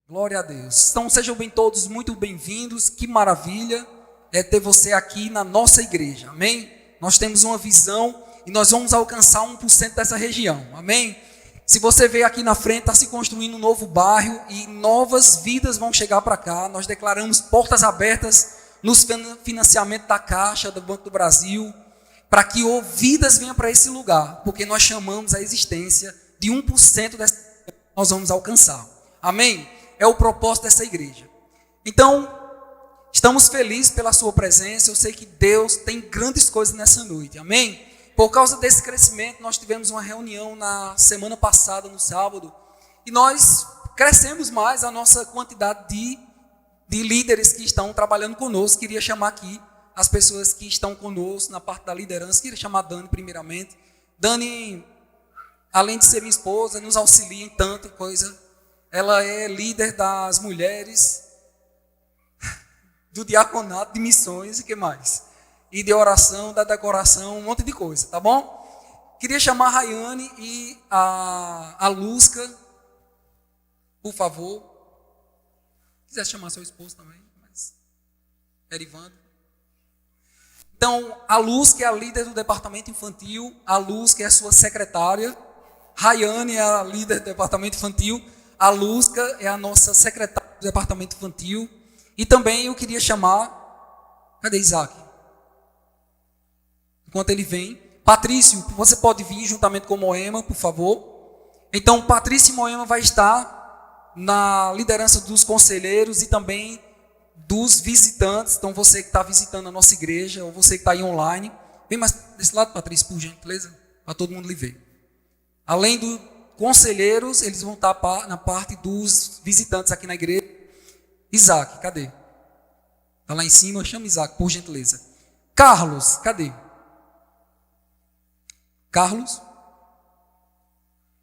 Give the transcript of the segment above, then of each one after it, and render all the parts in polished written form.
Glória a Deus. Então sejam bem todos muito bem-vindos. Que maravilha é ter você aqui na nossa igreja. Amém? Nós temos uma visão e nós vamos alcançar 1% dessa região. Amém? Se você veio aqui na frente, está se construindo um novo bairro e novas vidas vão chegar para cá. Nós declaramos portas abertas nos financiamento da Caixa, do Banco do Brasil, para que vidas venham para esse lugar, porque nós chamamos a existência de 1% dessa que nós vamos alcançar. Amém? É o propósito dessa igreja. Então, estamos felizes pela sua presença. Eu sei que Deus tem grandes coisas nessa noite. Amém? Por causa desse crescimento, nós tivemos uma reunião na semana passada, no sábado, e nós crescemos mais a nossa quantidade de líderes que estão trabalhando conosco. Queria chamar aqui as pessoas que estão conosco na parte da liderança. Queria chamar a Dani primeiramente. Dani, além de ser minha esposa, nos auxilia em tanta coisa. Ela é líder das mulheres, do diaconato, de missões e que mais? E de oração, da decoração, um monte de coisa, tá bom? Queria chamar a Rayane e a Luzca, por favor. Se quiser chamar seu esposo também, mas Erivando. Então, a Luz, que é a líder do departamento infantil, a Luz, que é a sua secretária, Rayane é a líder do departamento infantil, a Luzca é a nossa secretária do departamento infantil, e também eu queria chamar, cadê Isaac? Enquanto ele vem, Patrício, você pode vir juntamente com Moema, por favor. Então, Patrício e Moema vai estar na liderança dos conselheiros e também dos visitantes. Então, você que está visitando a nossa igreja, ou você que está aí online, vem mais desse lado, Patrícia, por gentileza, para todo mundo lhe ver. Além dos conselheiros, eles vão estar na parte dos visitantes aqui na igreja. Isaac, cadê? Está lá em cima, chama Isaac, por gentileza. Carlos, cadê? Carlos?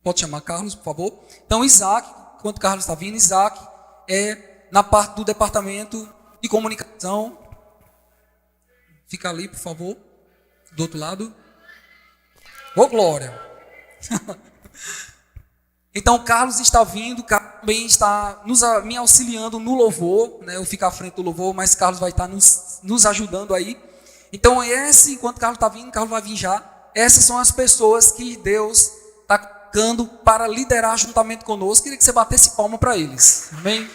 Pode chamar Carlos, por favor. Então, Isaac, enquanto Carlos está vindo, Isaac é na parte do departamento de comunicação. Fica ali, por favor. Do outro lado. Ô, glória! Então, Carlos está vindo, Carlos também está me auxiliando no louvor, né? Eu fico à frente do louvor, mas Carlos vai estar nos ajudando aí. Então, enquanto Carlos está vindo, Carlos vai vir já. Essas são as pessoas que Deus está colocando para liderar juntamente conosco. Queria que você batesse palma para eles. Amém?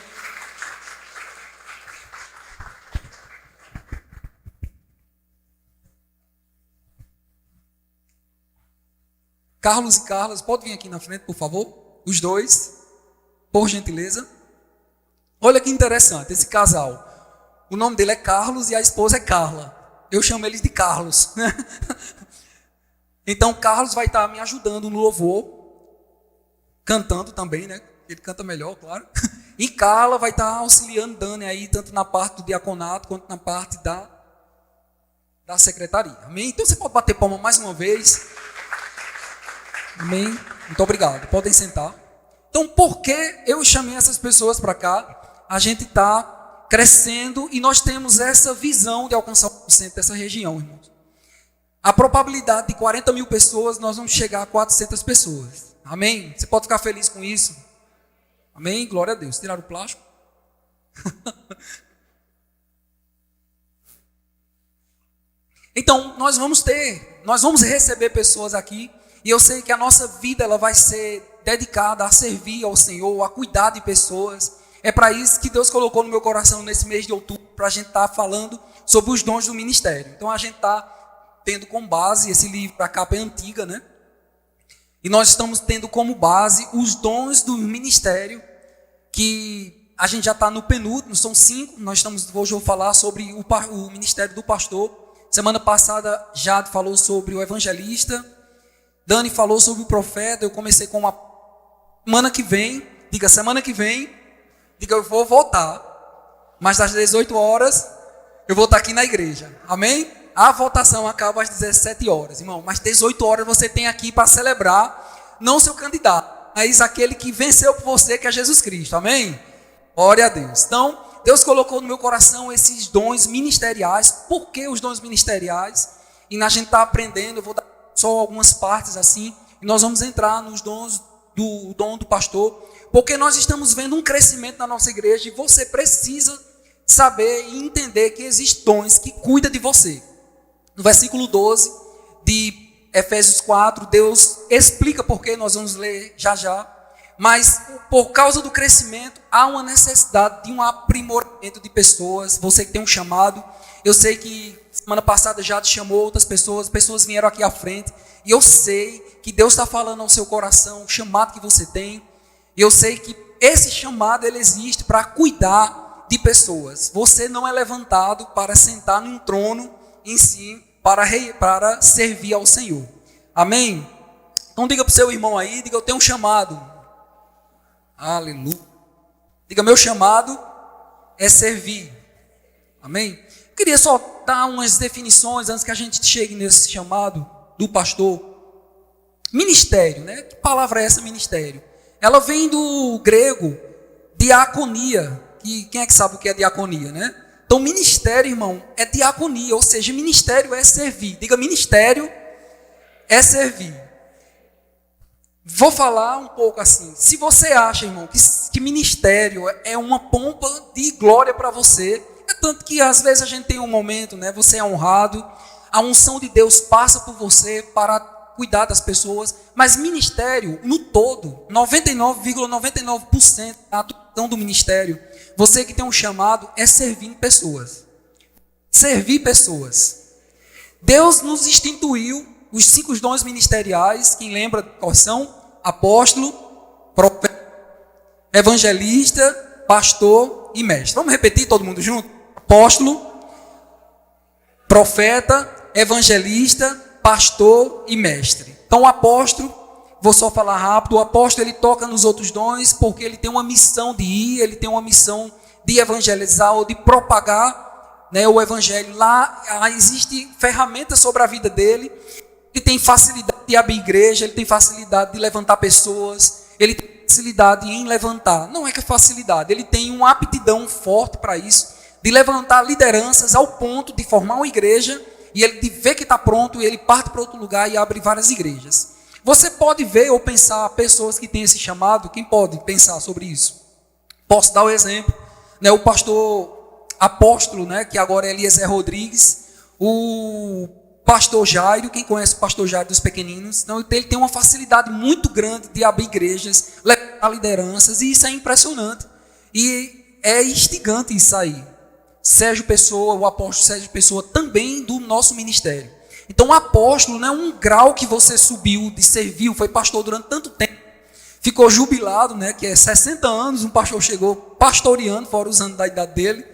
Carlos e Carlas, pode vir aqui na frente, por favor? Os dois, por gentileza. Olha que interessante, esse casal. O nome dele é Carlos e a esposa é Carla. Eu chamo eles de Carlos. Então, Carlos vai estar me ajudando no louvor, cantando também, né? Ele canta melhor, claro. E Carla vai estar auxiliando Dani aí, tanto na parte do diaconato, quanto na parte da secretaria. Amém? Então, você pode bater palma mais uma vez. Amém? Muito obrigado. Podem sentar. Então, por que eu chamei essas pessoas para cá? A gente está crescendo e nós temos essa visão de alcançar 1% dessa região, irmãos. A probabilidade de 40 mil pessoas, nós vamos chegar a 400 pessoas. Amém? Você pode ficar feliz com isso? Amém? Glória a Deus. Tiraram o plástico? Então, nós vamos receber pessoas aqui. E eu sei que a nossa vida ela vai ser dedicada a servir ao Senhor, a cuidar de pessoas. É para isso que Deus colocou no meu coração nesse mês de outubro, para a gente estar falando sobre os dons do ministério. Então a gente está tendo como base, esse livro, a capa é antiga, né? E nós estamos tendo como base os dons do ministério, que a gente já está no penúltimo, são 5. Hoje eu vou falar sobre o ministério do pastor. Semana passada Jade falou sobre o evangelista. Dani falou sobre o profeta. Eu comecei com uma semana que vem. Diga semana que vem. Diga eu vou voltar. Mas às 18 horas eu vou estar aqui na igreja. Amém? A votação acaba às 17 horas, irmão. Mas 18 horas você tem aqui para celebrar. Não seu candidato, mas aquele que venceu por você, que é Jesus Cristo. Amém? Glória a Deus. Então, Deus colocou no meu coração esses dons ministeriais. Por que os dons ministeriais? E a gente está aprendendo. Eu vou dar só algumas partes assim, e nós vamos entrar nos dons do dom do pastor, Porque nós estamos vendo um crescimento na nossa igreja e você precisa saber e entender que existem dons que cuidam de você. No versículo 12 de Efésios 4, Deus explica por que, nós vamos ler já já. Mas por causa do crescimento, há uma necessidade de um aprimoramento de pessoas. Você que tem um chamado, eu sei que semana passada já te chamou outras pessoas vieram aqui à frente. E eu sei que Deus está falando ao seu coração, o chamado que você tem. E eu sei que esse chamado ele existe para cuidar de pessoas. Você não é levantado para sentar num trono em si, para servir ao Senhor. Amém? Então diga para o seu irmão aí, diga, eu tenho um chamado. Aleluia. Diga, meu chamado é servir. Amém? Eu queria só dar umas definições antes que a gente chegue nesse chamado do pastor. Ministério, né? Que palavra é essa, ministério? Ela vem do grego diaconia. Quem é que sabe o que é diaconia, né? Então, ministério, irmão, é diaconia, ou seja, ministério é servir. Diga, ministério é servir. Vou falar um pouco assim. Se você acha, irmão, que ministério é uma pompa de glória para você, é tanto que às vezes a gente tem um momento, né? Você é honrado, a unção de Deus passa por você para cuidar das pessoas, mas ministério, no todo, 99,99% da atuação do ministério, você que tem um chamado, é servir pessoas. Servir pessoas. Deus nos instituiu os 5 dons ministeriais, quem lembra quais são? Apóstolo, profeta, evangelista, pastor e mestre. Vamos repetir todo mundo junto? Apóstolo, profeta, evangelista, pastor e mestre. Então o apóstolo, vou só falar rápido, o apóstolo ele toca nos outros dons porque ele tem uma missão de ir, ele tem uma missão de evangelizar ou de propagar, né, o evangelho. Lá existem ferramentas sobre a vida dele. Ele tem facilidade de abrir igreja, ele tem facilidade de levantar pessoas, ele tem facilidade em levantar. Não é que é facilidade, ele tem uma aptidão forte para isso, de levantar lideranças ao ponto de formar uma igreja, e ele vê que está pronto, e ele parte para outro lugar e abre várias igrejas. Você pode ver ou pensar pessoas que têm esse chamado, quem pode pensar sobre isso? Posso dar o exemplo, né, o pastor apóstolo, né, que agora é Eliezer Rodrigues, o pastor Jairo, quem conhece o pastor Jairo dos pequeninos, então ele tem uma facilidade muito grande de abrir igrejas, levantar lideranças, e isso é impressionante. E é instigante isso aí. Sérgio Pessoa, o apóstolo Sérgio Pessoa, também do nosso ministério. Então o apóstolo não é um grau que você subiu de serviu, foi pastor durante tanto tempo, ficou jubilado, né, que é 60 anos, um pastor chegou pastoreando, fora os anos da idade dele,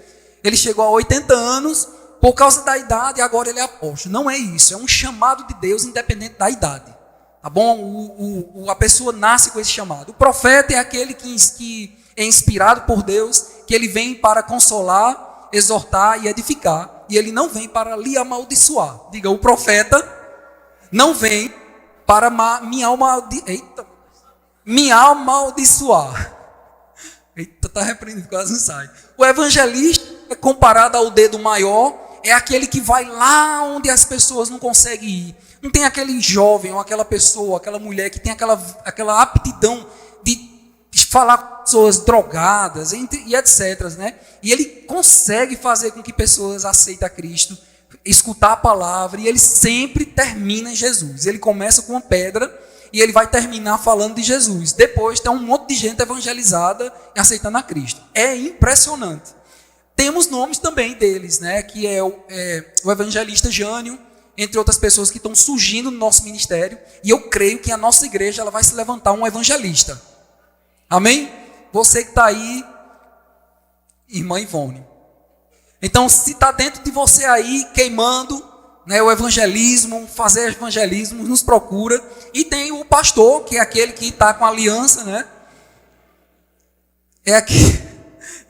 ele chegou a 80 anos, por causa da idade, agora ele é apóstolo. Não é isso, é um chamado de Deus independente da idade. Tá bom? A pessoa nasce com esse chamado. O profeta é aquele que é inspirado por Deus, que ele vem para consolar, exortar e edificar. E ele não vem para lhe amaldiçoar. Diga, o profeta não vem para me amaldiçoar. Eita, está repreendido, quase não sai. O evangelista é comparado ao dedo maior, é aquele que vai lá onde as pessoas não conseguem ir. Não tem aquele jovem ou aquela pessoa, aquela mulher que tem aquela aptidão de falar com pessoas drogadas e etc. Né? E ele consegue fazer com que pessoas aceitem a Cristo, escutar a palavra, e ele sempre termina em Jesus. Ele começa com uma pedra e ele vai terminar falando de Jesus. Depois tem um monte de gente evangelizada e aceitando a Cristo. É impressionante. Temos nomes também deles, né, que é o evangelista Jânio, entre outras pessoas que estão surgindo no nosso ministério, e eu creio que a nossa igreja ela vai se levantar um evangelista. Amém? Você que está aí, irmã Ivone. Então, se está dentro de você aí, queimando, né, o evangelismo, fazer evangelismo, nos procura. E tem o pastor, que é aquele que está com aliança, né? É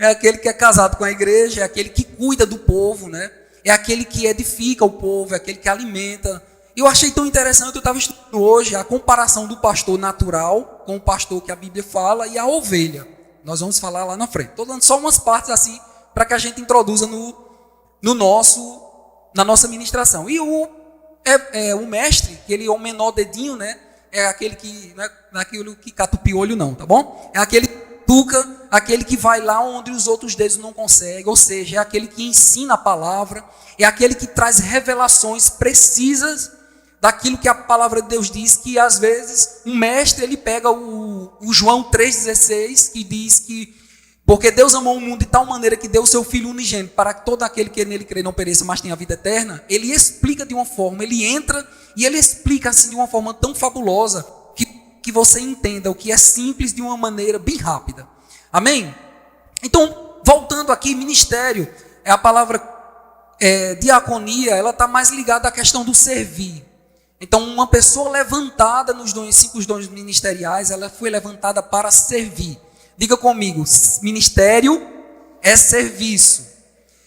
aquele que é casado com a igreja, é aquele que cuida do povo, né? É aquele que edifica o povo, é aquele que alimenta. Eu achei tão interessante, eu estava estudando hoje a comparação do pastor natural com o pastor que a Bíblia fala e a ovelha. Nós vamos falar lá na frente. Estou dando só umas partes assim, para que a gente introduza na nossa ministração. E o mestre, que ele é o menor dedinho, né? é aquele que, não é aquele que cata o piolho não, tá bom? É aquele que tuca, aquele que vai lá onde os outros dedos não conseguem, ou seja, é aquele que ensina a palavra, é aquele que traz revelações precisas daquilo que a palavra de Deus diz, que às vezes um mestre, ele pega o João 3,16, que diz que porque Deus amou o mundo de tal maneira que deu o seu Filho unigênito para que todo aquele que nele crê não pereça, mas tenha a vida eterna. Ele explica de uma forma, ele entra e ele explica assim de uma forma tão fabulosa que você entenda o que é simples de uma maneira bem rápida. Amém? Então, voltando aqui, ministério, é a palavra diaconia, ela está mais ligada à questão do servir. Então, uma pessoa levantada nos 5 dons ministeriais, ela foi levantada para servir. Diga comigo, ministério é serviço.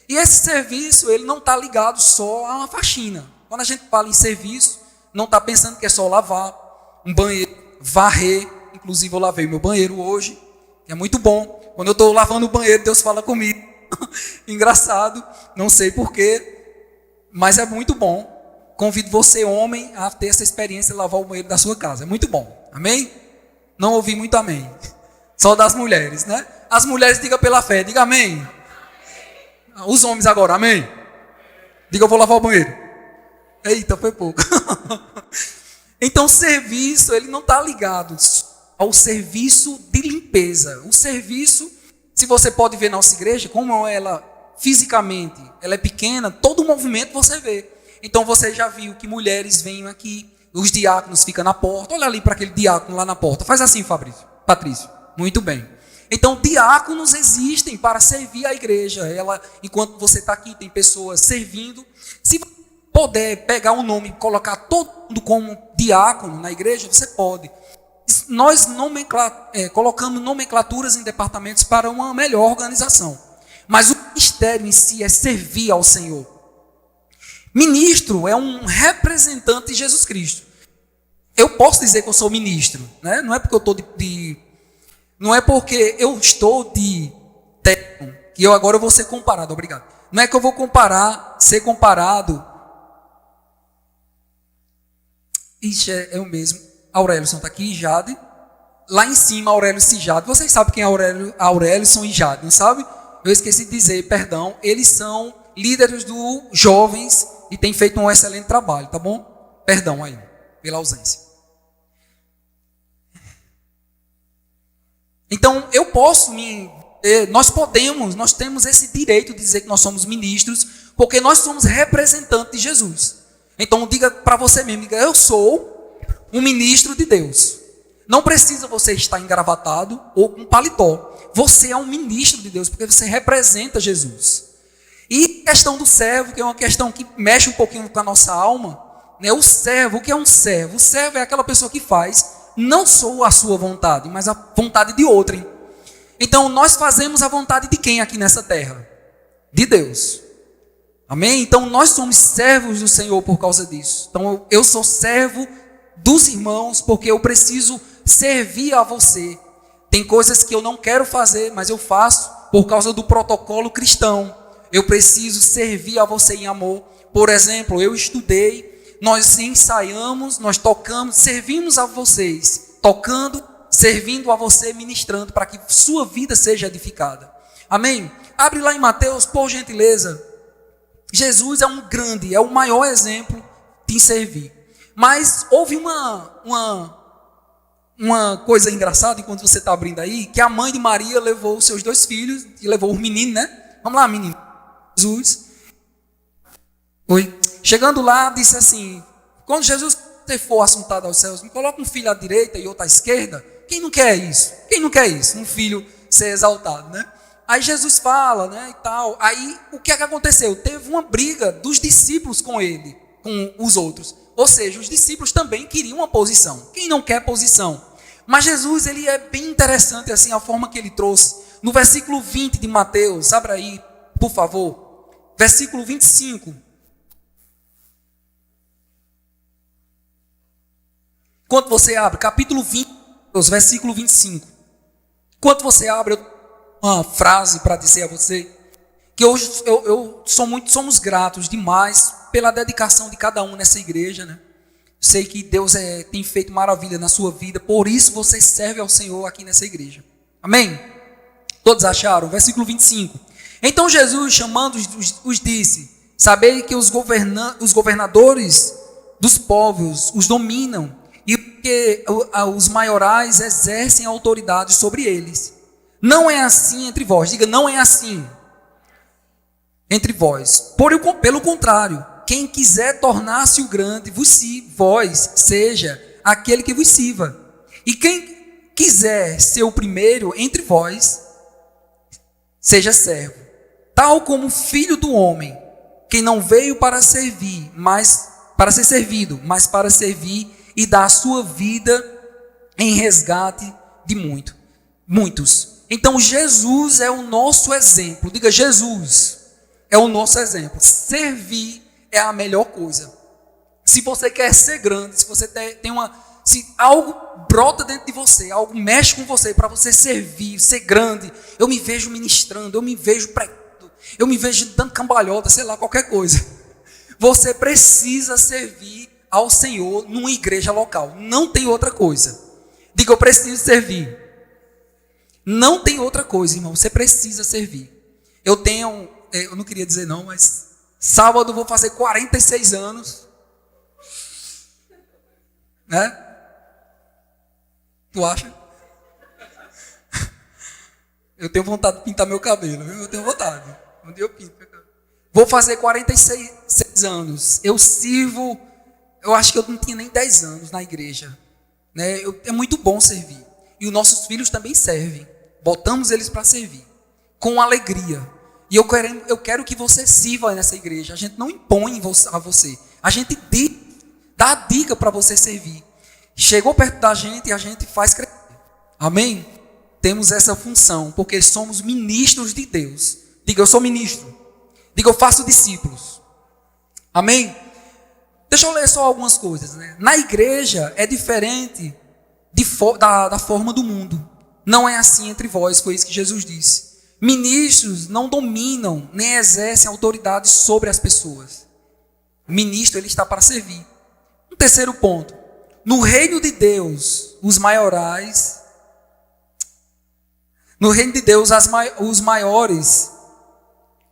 E esse serviço, ele não está ligado só a uma faxina. Quando a gente fala em serviço, não está pensando que é só lavar um banheiro, varrer. Inclusive, eu lavei meu banheiro hoje, que é muito bom. Quando eu estou lavando o banheiro, Deus fala comigo. Engraçado, não sei porquê, mas é muito bom. Convido você, homem, a ter essa experiência de lavar o banheiro da sua casa. É muito bom. Amém? Não ouvi muito amém. Só das mulheres, né? As mulheres, diga pela fé, diga amém. Os homens agora, amém. Diga, eu vou lavar o banheiro. Eita, foi pouco. Então, o serviço, ele não está ligado ao serviço de limpeza. O serviço, se você pode ver na nossa igreja, como ela fisicamente, ela é pequena, todo o movimento você vê. Então, você já viu que mulheres vêm aqui, os diáconos ficam na porta. Olha ali para aquele diácono lá na porta. Faz assim, Patrício. Muito bem. Então, diáconos existem para servir a igreja. Enquanto você está aqui, tem pessoas servindo. Se puder pegar um nome e colocar todo mundo como diácono na igreja, você pode. Nós colocamos nomenclaturas em departamentos para uma melhor organização. Mas o ministério em si é servir ao Senhor. Ministro é um representante de Jesus Cristo. Eu posso dizer que eu sou ministro, né? Não é porque eu estou não é porque eu estou de técnico que agora eu vou ser comparado, obrigado. Não é que eu vou ser comparado. Ixi, é o mesmo. Aurélison está aqui, Jade. Lá em cima, Aurélison e Jade. Vocês sabem quem é Aurélison e Jade, não sabe? Eu esqueci de dizer, perdão. Eles são líderes do Jovens e têm feito um excelente trabalho, tá bom? Perdão aí, pela ausência. Então, nós temos esse direito de dizer que nós somos ministros, porque nós somos representantes de Jesus. Então, diga para você mesmo, diga, eu sou um ministro de Deus. Não precisa você estar engravatado ou com paletó. Você é um ministro de Deus, porque você representa Jesus. E a questão do servo, que é uma questão que mexe um pouquinho com a nossa alma, né? O servo, o que é um servo? O servo é aquela pessoa que faz não só a sua vontade, mas a vontade de outrem. Então, nós fazemos a vontade de quem aqui nessa terra? De Deus. Amém? Então, nós somos servos do Senhor por causa disso. Então, eu sou servo dos irmãos, porque eu preciso servir a você. Tem coisas que eu não quero fazer, mas eu faço por causa do protocolo cristão. Eu preciso servir a você em amor. Por exemplo, eu estudei, nós ensaiamos, nós tocamos, servimos a vocês, tocando, servindo a você, ministrando, para que sua vida seja edificada. Amém? Abre lá em Mateus, por gentileza. Jesus é é o maior exemplo de servir. Mas houve uma coisa engraçada, enquanto você está abrindo aí, que a mãe de Maria levou os seus 2 filhos, e levou os meninos, né? Vamos lá, menino. Jesus. Oi. Chegando lá, disse assim, quando Jesus for assuntado aos céus, me coloca um filho à direita e outro à esquerda. Quem não quer isso? Quem não quer isso? Um filho ser exaltado, né? Aí Jesus fala, né, e tal. Aí, o que é que aconteceu? Teve uma briga dos discípulos com ele, com os outros. Ou seja, os discípulos também queriam uma posição. Quem não quer posição? Mas Jesus, ele é bem interessante, assim, a forma que ele trouxe. No versículo 20 de Mateus, abra aí, por favor. Versículo 25. Quando você abre, capítulo 20, versículo 25. Quando você abre, uma frase para dizer a você que hoje somos gratos demais pela dedicação de cada um nessa igreja, né? Sei que Deus tem feito maravilha na sua vida, por isso você serve ao Senhor aqui nessa igreja. Amém? Todos acharam? Versículo 25. Então Jesus, chamando-os, os disse: sabei que os governadores dos povos os dominam, e que os maiorais exercem autoridade sobre eles. Não é assim entre vós. Diga, não é assim entre vós. Pelo contrário, quem quiser tornar-se o grande, vós seja aquele que vos sirva. E quem quiser ser o primeiro entre vós, seja servo. Tal como o Filho do Homem, que não veio para servir, mas para ser servido, mas para servir e dar a sua vida em resgate de muitos. Então Jesus é o nosso exemplo. Diga, Jesus é o nosso exemplo. Servir é a melhor coisa. Se você quer ser grande, se você se algo brota dentro de você, algo mexe com você para você servir, ser grande, eu me vejo ministrando, eu me vejo pregando, eu me vejo dando cambalhota, sei lá, qualquer coisa. Você precisa servir ao Senhor numa igreja local. Não tem outra coisa. Diga, eu preciso servir. Não tem outra coisa, irmão. Você precisa servir. Eu não queria dizer não, mas sábado eu vou fazer 46 anos. Né? Tu acha? Eu tenho vontade de pintar meu cabelo, viu? Eu tenho vontade. Um dia eu pinto meu cabelo. Vou fazer 46 anos. Eu sirvo, eu acho que eu não tinha nem 10 anos na igreja. Né? É muito bom servir. E os nossos filhos também servem. Botamos eles para servir. Com alegria. E eu quero que você sirva nessa igreja. A gente não impõe a você. A gente dá a dica para você servir. Chegou perto da gente e a gente faz crescer. Amém? Temos essa função, porque somos ministros de Deus. Diga, eu sou ministro. Diga, eu faço discípulos. Amém? Deixa eu ler só algumas coisas. Né? Na igreja é diferente da forma do mundo. Não é assim entre vós, foi isso que Jesus disse. Ministros não dominam, nem exercem autoridade sobre as pessoas. O ministro, ele está para servir. Um terceiro ponto. No reino de Deus, os maiorais... No reino de Deus, os maiores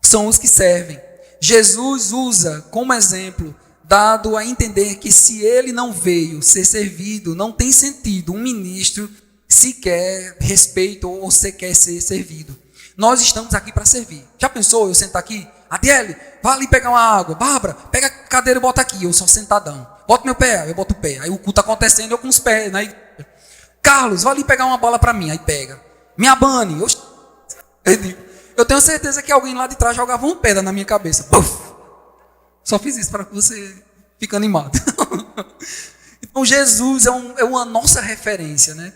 são os que servem. Jesus usa como exemplo, dado a entender que se ele não veio ser servido, não tem sentido um ministro sequer respeito ou sequer ser servido. Nós estamos aqui para servir. Já pensou eu sentar aqui? Adiele, vai ali pegar uma água. Bárbara, pega a cadeira e bota aqui. Eu sou sentadão. Bota meu pé, eu boto o pé. Aí o culto acontecendo, eu com os pés. Né? Carlos, vai ali pegar uma bola para mim. Aí pega. Minha Bani, eu tenho certeza que alguém lá de trás jogava uma pedra na minha cabeça. Puf! Só fiz isso para que você fique animado. Então Jesus é uma nossa referência, né?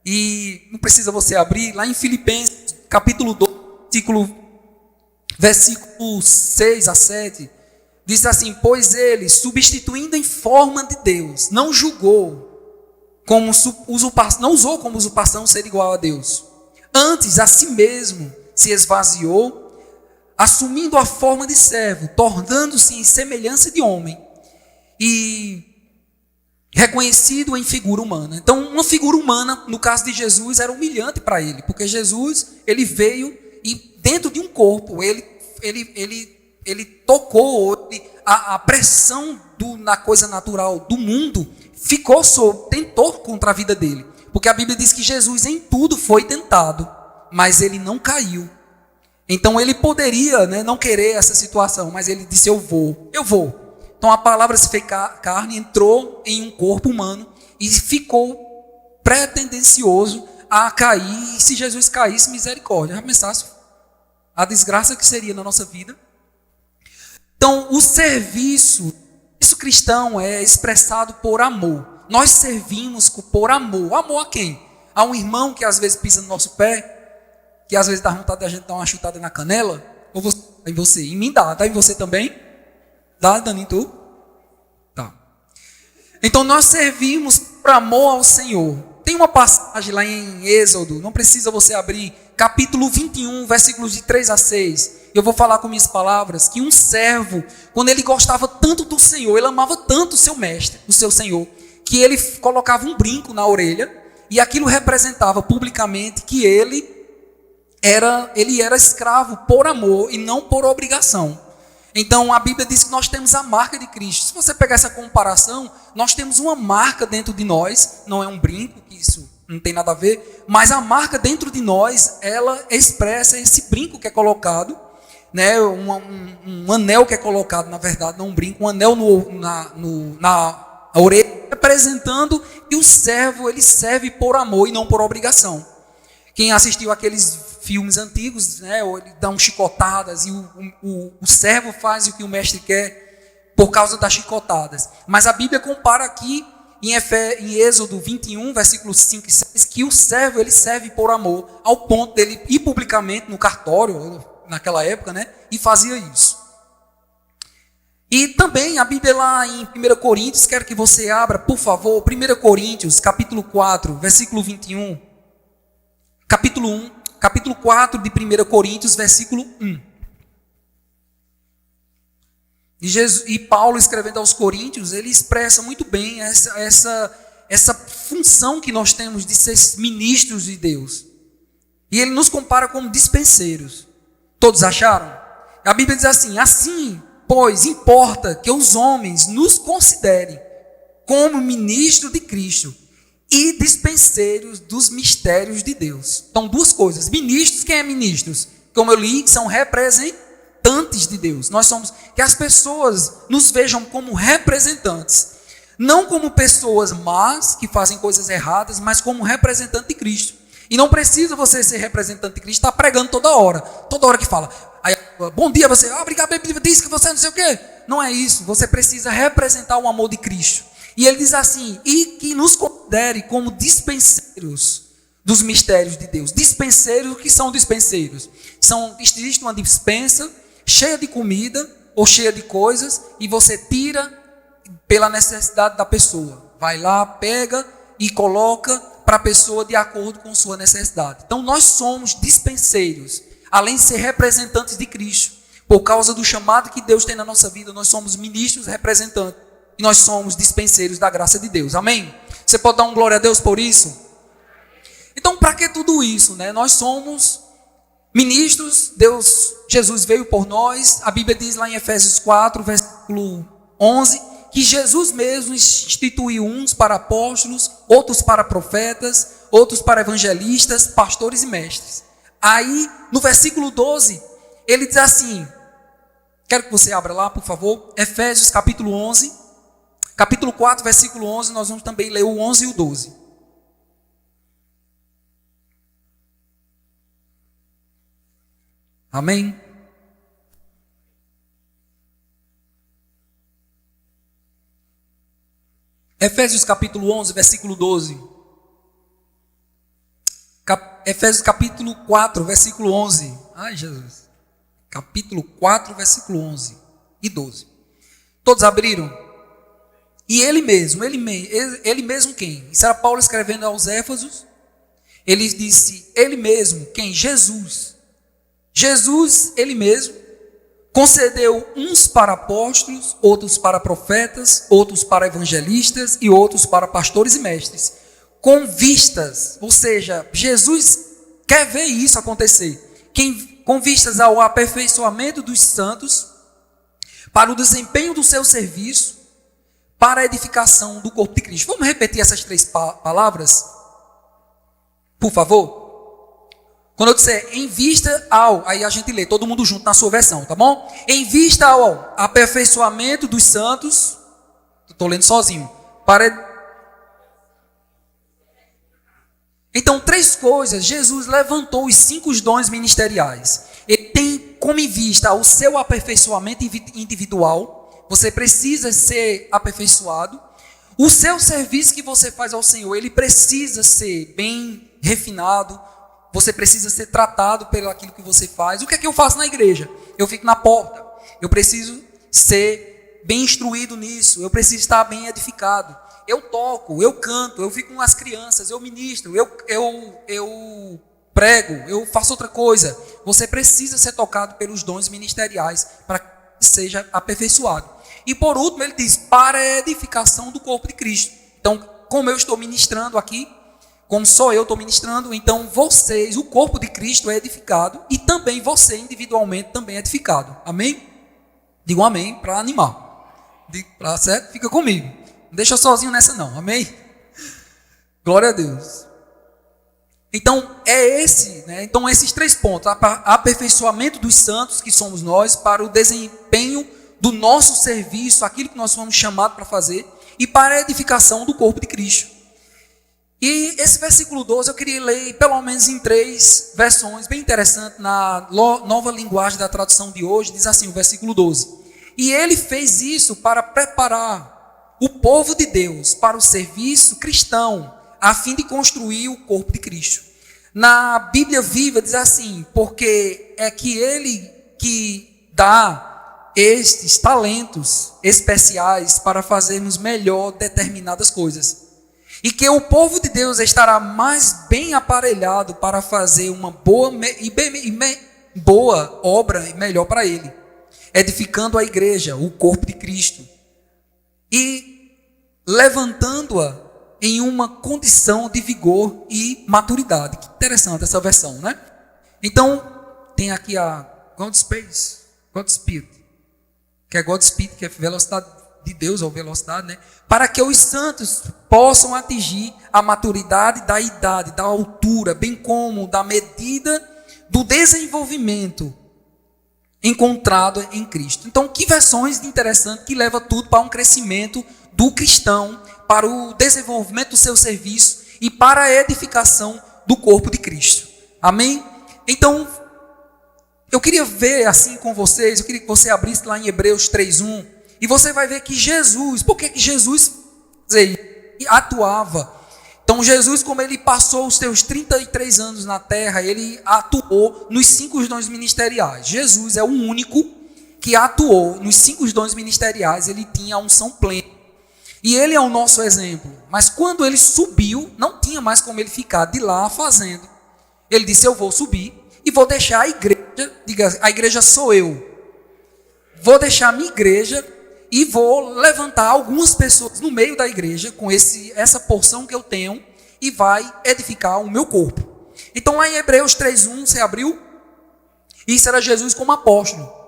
E não precisa você abrir, lá em Filipenses, capítulo 2, versículo 6 a 7, diz assim: pois ele, substituindo em forma de Deus, não julgou como não usou como usurpação ser igual a Deus. Antes, a si mesmo se esvaziou, assumindo a forma de servo, tornando-se em semelhança de homem e reconhecido em figura humana. Então, uma figura humana, no caso de Jesus, era humilhante para ele, porque Jesus, ele veio e dentro de um corpo, ele tocou, a pressão na coisa natural do mundo tentou contra a vida dele. Porque a Bíblia diz que Jesus em tudo foi tentado, mas ele não caiu. Então ele poderia, né, não querer essa situação, mas ele disse, eu vou. Então a palavra se fez carne, entrou em um corpo humano e ficou pretendencioso a cair. E se Jesus caísse, misericórdia. Já pensasse a desgraça que seria na nossa vida? Então o serviço cristão é expressado por amor. Nós servimos por amor. Amor a quem? A um irmão que às vezes pisa no nosso pé, que às vezes dá vontade de a gente dar uma chutada na canela, ou em você? Em mim dá. Dá em você também? Dá, Dani, em tu? Tá. Então nós servimos por amor ao Senhor. Tem uma passagem lá em Êxodo, não precisa você abrir, capítulo 21, versículos de 3 a 6, eu vou falar com minhas palavras, que um servo, quando ele gostava tanto do Senhor, ele amava tanto o seu mestre, o seu Senhor, que ele colocava um brinco na orelha, e aquilo representava publicamente que ele era escravo por amor e não por obrigação. Então a Bíblia diz que nós temos a marca de Cristo. Se você pegar essa comparação, nós temos uma marca dentro de nós, não é um brinco, que isso não tem nada a ver, mas a marca dentro de nós, ela expressa esse brinco que é colocado, né, um anel que é colocado, na verdade, não um brinco, um anel na orelha, representando que o servo, ele serve por amor e não por obrigação. Quem assistiu aqueles filmes antigos, né, ele dá chicotadas e o servo faz o que o mestre quer por causa das chicotadas. Mas a Bíblia compara aqui em Êxodo 21, versículos 5 e 6, que o servo, ele serve por amor, ao ponto dele ir publicamente no cartório, naquela época, né, e fazia isso. E também a Bíblia lá em 1 Coríntios, quero que você abra, por favor, 1 Coríntios, capítulo 4, versículo 21. Capítulo 4 de 1 Coríntios, versículo 1. E Paulo, escrevendo aos Coríntios, ele expressa muito bem essa função que nós temos de ser ministros de Deus. E ele nos compara como dispenseiros. Todos acharam? A Bíblia diz assim, pois, importa que os homens nos considerem como ministros de Cristo e dispenseiros dos mistérios de Deus. Então, duas coisas. Ministros, quem é ministros? Como eu li, são representantes de Deus. Nós somos, que as pessoas nos vejam como representantes. Não como pessoas más, que fazem coisas erradas, mas como representante de Cristo. E não precisa você ser representante de Cristo, estar pregando toda hora que fala. Aí, bom dia, você, obrigado, a Bíblia diz que você não sei o quê. Não é isso, você precisa representar o amor de Cristo. E ele diz assim, e que nos considere como dispenseiros dos mistérios de Deus. Dispenseiros, o que são dispenseiros? Existe uma dispensa cheia de comida ou cheia de coisas e você tira pela necessidade da pessoa. Vai lá, pega e coloca para a pessoa de acordo com sua necessidade. Então nós somos dispenseiros, além de ser representantes de Cristo. Por causa do chamado que Deus tem na nossa vida, nós somos ministros representantes. E nós somos dispenseiros da graça de Deus. Amém? Você pode dar um glória a Deus por isso? Então, para que tudo isso, né? Nós somos ministros, Jesus veio por nós. A Bíblia diz lá em Efésios 4, versículo 11, que Jesus mesmo instituiu uns para apóstolos, outros para profetas, outros para evangelistas, pastores e mestres. Aí, no versículo 12, ele diz assim, quero que você abra lá, por favor, Efésios capítulo 11, capítulo 4, versículo 11, nós vamos também ler o 11 e o 12. Amém? Efésios capítulo 11, versículo 12. Efésios capítulo 4, versículo 11. Ai, Jesus. Capítulo 4, versículo 11 e 12. Todos abriram? E ele mesmo quem? Isso era Paulo escrevendo aos Éfesos. Ele disse, ele mesmo, quem? Jesus, ele mesmo, concedeu uns para apóstolos, outros para profetas, outros para evangelistas e outros para pastores e mestres, com vistas, ou seja, Jesus quer ver isso acontecer, com vistas ao aperfeiçoamento dos santos, para o desempenho do seu serviço, para a edificação do corpo de Cristo. Vamos repetir essas três palavras? Por favor? Quando eu disser em vista ao, aí a gente lê todo mundo junto na sua versão, tá bom? Em vista ao aperfeiçoamento dos santos, estou lendo sozinho, Então, três coisas, Jesus levantou os 5 dons ministeriais. Ele tem como em vista o seu aperfeiçoamento individual. Você precisa ser aperfeiçoado. O seu serviço que você faz ao Senhor, ele precisa ser bem refinado. Você precisa ser tratado pelo aquilo que você faz. O que é que eu faço na igreja? Eu fico na porta. Eu preciso ser bem instruído nisso. Eu preciso estar bem edificado. Eu toco, eu canto, eu fico com as crianças, eu ministro, eu prego, eu faço outra coisa. Você precisa ser tocado pelos dons ministeriais para que seja aperfeiçoado. E por último, ele diz, para a edificação do corpo de Cristo. Então, como eu estou ministrando aqui, como só eu estou ministrando, então vocês, o corpo de Cristo é edificado e também você individualmente também é edificado. Amém? Diga um amém para animar. Certo? Fica comigo. Não deixa sozinho nessa não. Amém? Glória a Deus. Então, Então, esses 3 pontos. Aperfeiçoamento dos santos, que somos nós, para o desempenho do nosso serviço, aquilo que nós fomos chamados para fazer, e para a edificação do corpo de Cristo. E esse versículo 12 eu queria ler pelo menos em 3 versões, bem interessante, na nova linguagem da tradução de hoje, diz assim o versículo 12. E ele fez isso para preparar o povo de Deus para o serviço cristão, a fim de construir o corpo de Cristo. Na Bíblia Viva diz assim, porque é que ele que dá estes talentos especiais para fazermos melhor determinadas coisas. E que o povo de Deus estará mais bem aparelhado para fazer uma boa obra e melhor para ele, edificando a igreja, o corpo de Cristo, e levantando-a em uma condição de vigor e maturidade. Que interessante essa versão, né? Então, tem aqui a Godspeed, que é Godspeed, que é velocidade de Deus, ou velocidade, né? Para que os santos possam atingir a maturidade da idade, da altura, bem como da medida do desenvolvimento encontrado em Cristo. Então, que versões interessantes que leva tudo para um crescimento do cristão, para o desenvolvimento do seu serviço e para a edificação do corpo de Cristo. Amém? Então, eu queria ver assim com vocês, eu queria que você abrisse lá em Hebreus 3:1, e você vai ver que Jesus, por que Jesus atuava? Então Jesus, como ele passou os seus 33 anos na terra, ele atuou nos 5 dons ministeriais. Jesus é o único que atuou nos 5 dons ministeriais, ele tinha a unção plena. E ele é o nosso exemplo. Mas quando ele subiu, não tinha mais como ele ficar de lá fazendo. Ele disse, eu vou subir e vou deixar a igreja, diga, a igreja sou eu. Vou deixar a minha igreja e vou levantar algumas pessoas no meio da igreja com essa porção que eu tenho e vai edificar o meu corpo. Então lá em Hebreus 3:1, você abriu? Isso era Jesus como apóstolo.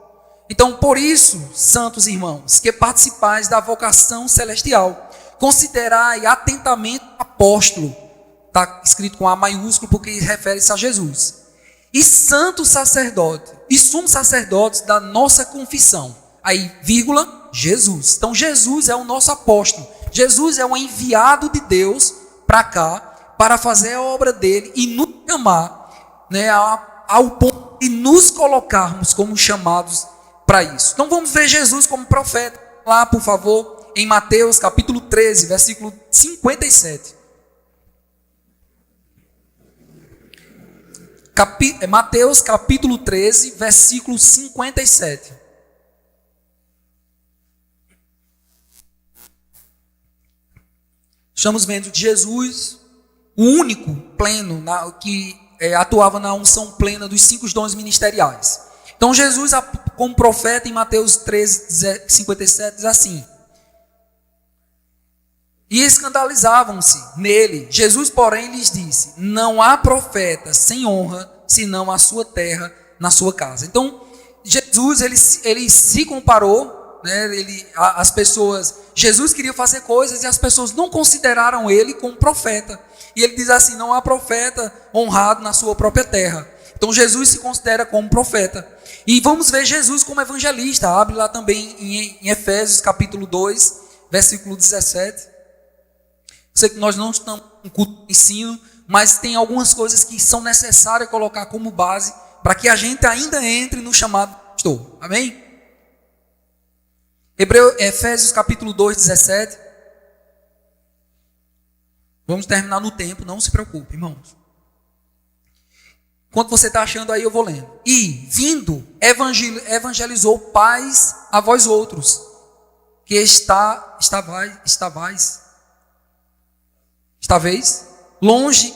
Então por isso, santos irmãos, que participais da vocação celestial, considerai atentamente apóstolo. Está escrito com A maiúsculo porque refere-se a Jesus. E santo sacerdote, e sumo sacerdote da nossa confissão. Aí, vírgula, Jesus. Então, Jesus é o nosso apóstolo. Jesus é o enviado de Deus para cá, para fazer a obra dele e nos chamar, né, ao ponto de nos colocarmos como chamados para isso. Então, vamos ver Jesus como profeta. Lá, por favor, em Mateus capítulo 13, versículo 57. Mateus capítulo 13, versículo 57. Estamos vendo que Jesus, o único pleno, que atuava na unção plena dos 5 dons ministeriais. Então Jesus, como profeta, em Mateus 13, 57, diz assim: e escandalizavam-se nele. Jesus, porém, lhes disse: não há profeta sem honra, senão a sua terra, na sua casa. Então, Jesus, ele se comparou, né, as pessoas, Jesus queria fazer coisas e as pessoas não consideraram ele como profeta. E ele diz assim: não há profeta honrado na sua própria terra. Então, Jesus se considera como profeta. E vamos ver Jesus como evangelista. Abre lá também em Efésios capítulo 2, versículo 17. Sei que nós não estamos com culto de ensino, mas tem algumas coisas que são necessárias colocar como base para que a gente ainda entre no chamado pastor. Amém? Efésios capítulo 2, 17. Vamos terminar no tempo, não se preocupe, irmãos. Enquanto você está achando aí, eu vou lendo. E, vindo, evangelizou paz a vós outros, que estavais longe,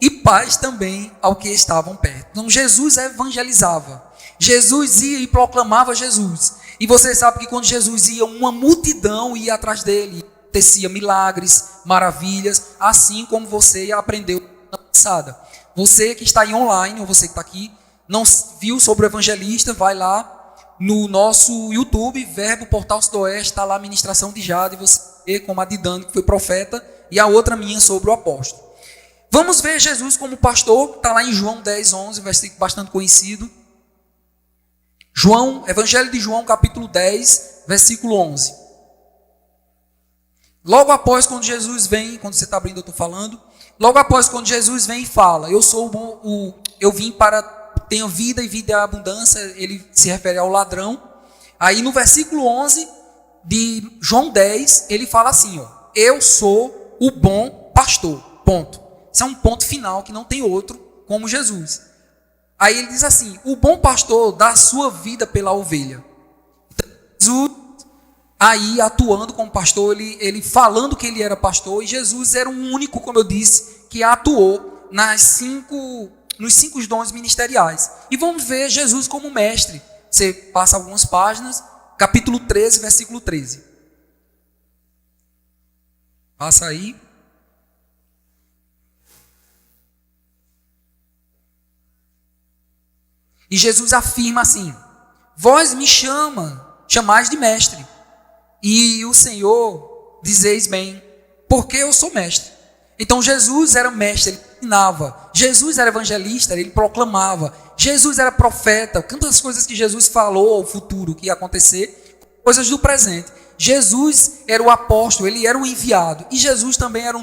e paz também ao que estavam perto. Então Jesus evangelizava. Jesus ia e proclamava Jesus. E você sabe que quando Jesus ia, uma multidão ia atrás dele. Acontecia milagres, maravilhas, assim como você aprendeu na passada. Você que está aí online, ou você que está aqui, não viu sobre o evangelista, vai lá no nosso YouTube, Verbo Portal Sudoeste, está lá a ministração de Jade, você vê como a de Dani, que foi profeta, e a outra minha sobre o apóstolo. Vamos ver Jesus como pastor, está lá em João 10:11, versículo bastante conhecido. Evangelho de João, capítulo 10, versículo 11. Logo após, quando Jesus vem, quando você está abrindo, eu estou falando. Logo após, quando Jesus vem e fala, eu vim para ter vida e vida em abundância, ele se refere ao ladrão. Aí no versículo 11 de João 10, ele fala assim, ó, eu sou o bom pastor, ponto. Isso é um ponto final, que não tem outro como Jesus. Aí ele diz assim, o bom pastor dá a sua vida pela ovelha. Então, Jesus, aí atuando como pastor, ele falando que ele era pastor, e Jesus era o único, como eu disse, que atuou nos 5 dons ministeriais. E vamos ver Jesus como mestre. Você passa algumas páginas, capítulo 13, versículo 13. Passa aí. E Jesus afirma assim, vós me chamais de mestre, e o Senhor dizeis bem, porque eu sou mestre. Então Jesus era mestre, ele ensinava. Jesus era evangelista, ele proclamava. Jesus era profeta. Quantas coisas que Jesus falou ao futuro que ia acontecer, coisas do presente. Jesus era o apóstolo, ele era o enviado. E Jesus também era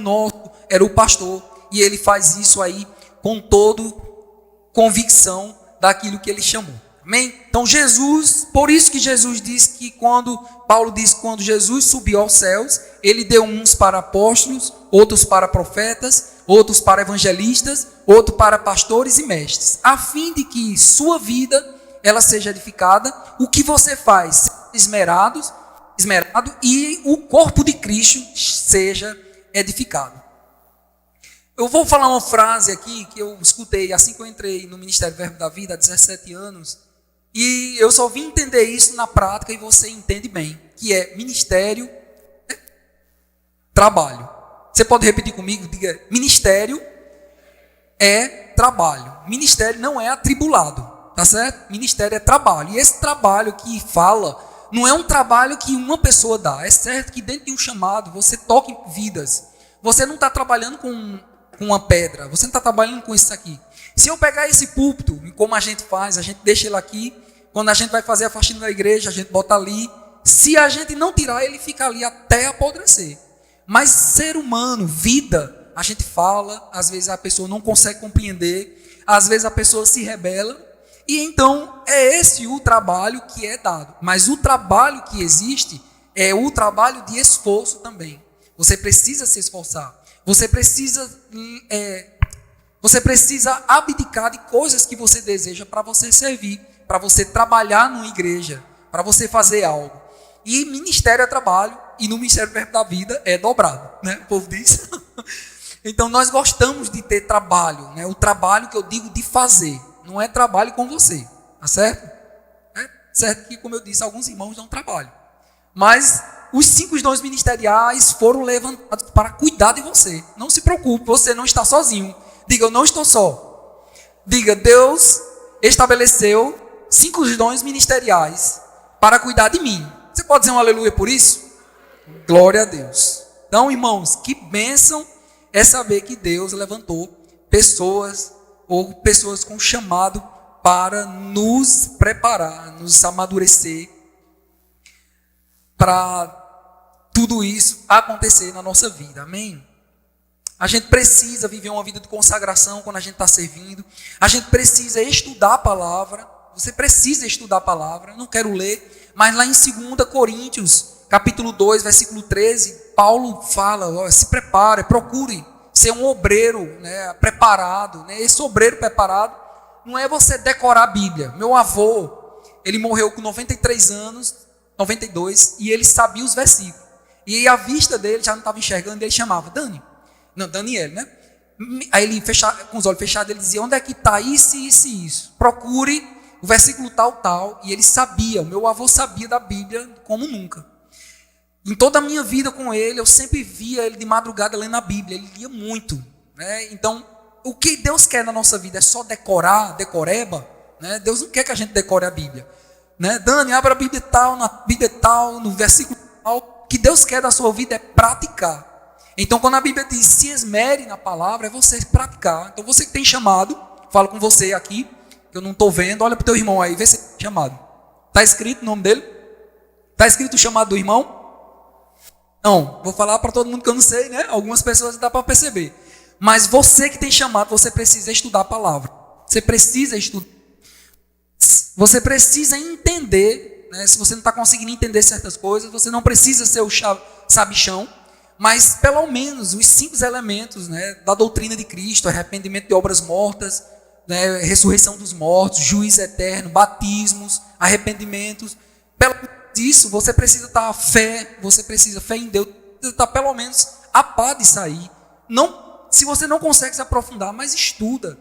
era o pastor. E ele faz isso aí com toda convicção daquilo que ele chamou. Amém? Então Jesus, por isso que Jesus diz que Paulo diz que quando Jesus subiu aos céus, ele deu uns para apóstolos, outros para profetas, outros para evangelistas, outros para pastores e mestres, a fim de que sua vida ela seja edificada, o que você faz, esmerado e o corpo de Cristo seja edificado. Eu vou falar uma frase aqui que eu escutei assim que eu entrei no Ministério Verbo da Vida há 17 anos, e eu só vim entender isso na prática, e você entende bem, que é ministério, trabalho. Você pode repetir comigo? Diga, ministério é trabalho. Ministério não é atribulado, tá certo? Ministério é trabalho. E esse trabalho que fala, não é um trabalho que uma pessoa dá. É certo que dentro de um chamado, você toca em vidas. Você não está trabalhando com uma pedra, você não está trabalhando com isso aqui. Se eu pegar esse púlpito, como a gente faz, a gente deixa ele aqui, quando a gente vai fazer a faxina da igreja, a gente bota ali, se a gente não tirar, ele fica ali até apodrecer. Mas ser humano, vida, a gente fala, às vezes a pessoa não consegue compreender, às vezes a pessoa se rebela, e então é esse o trabalho que é dado. Mas o trabalho que existe é o trabalho de esforço também. Você precisa se esforçar. Você precisa abdicar de coisas que você deseja para você servir, para você trabalhar numa igreja, para você fazer algo. E ministério é trabalho, e no Ministério Verbo da Vida é dobrado, né? O povo diz. Então nós gostamos de ter trabalho, né? O trabalho que eu digo de fazer, não é trabalho com você, tá certo? É certo que, como eu disse, alguns irmãos dão trabalho. Mas os 5 dons ministeriais foram levantados para cuidar de você. Não se preocupe, você não está sozinho. Diga, eu não estou só. Diga, Deus estabeleceu 5 dons ministeriais para cuidar de mim. Você pode dizer um aleluia por isso? Glória a Deus. Então, irmãos, que bênção é saber que Deus levantou pessoas com chamado para nos preparar, nos amadurecer para tudo isso acontecer na nossa vida. Amém? A gente precisa viver uma vida de consagração quando a gente está servindo. A gente precisa estudar a palavra. Você precisa estudar a palavra. Não quero ler, mas lá em 2 Coríntios, capítulo 2, versículo 13, Paulo fala, se prepare, procure ser um obreiro, né, preparado. Né? Esse obreiro preparado não é você decorar a Bíblia. Meu avô, ele morreu com 93 anos, 92, e ele sabia os versículos. E a vista dele já não estava enxergando, e ele chamava, Daniel, né? Aí ele, com os olhos fechados, ele dizia: onde é que está isso, isso e isso? Procure o versículo tal, tal. E ele sabia, o meu avô sabia da Bíblia como nunca. Em toda a minha vida com ele, eu sempre via ele de madrugada lendo a Bíblia. Ele lia muito, né? Então, o que Deus quer na nossa vida é só decorar, decoreba, né? Deus não quer que a gente decore a Bíblia, né? Dani, abra a Bíblia tal, na Bíblia tal, no versículo tal. O que Deus quer da sua vida é praticar. Então, quando a Bíblia diz se esmere na palavra, é você praticar. Então, você que tem chamado, falo com você aqui, que eu não estou vendo, olha para o teu irmão aí, vê se tem chamado. Está escrito o nome dele? Está escrito o chamado do irmão? Não, vou falar para todo mundo que eu não sei, né? Algumas pessoas dá para perceber. Mas você que tem chamado, você precisa estudar a palavra. Você precisa estudar. Você precisa entender, né? Se você não está conseguindo entender certas coisas, você não precisa ser o sabichão, mas pelo menos os 5 elementos, né, da doutrina de Cristo: arrependimento de obras mortas, né, ressurreição dos mortos, juízo eterno, batismos, arrependimentos. Pelo disso, você precisa estar fé, você precisa fé em Deus, precisa estar pelo menos a par disso aí. Não, se você não consegue se aprofundar, mas estuda,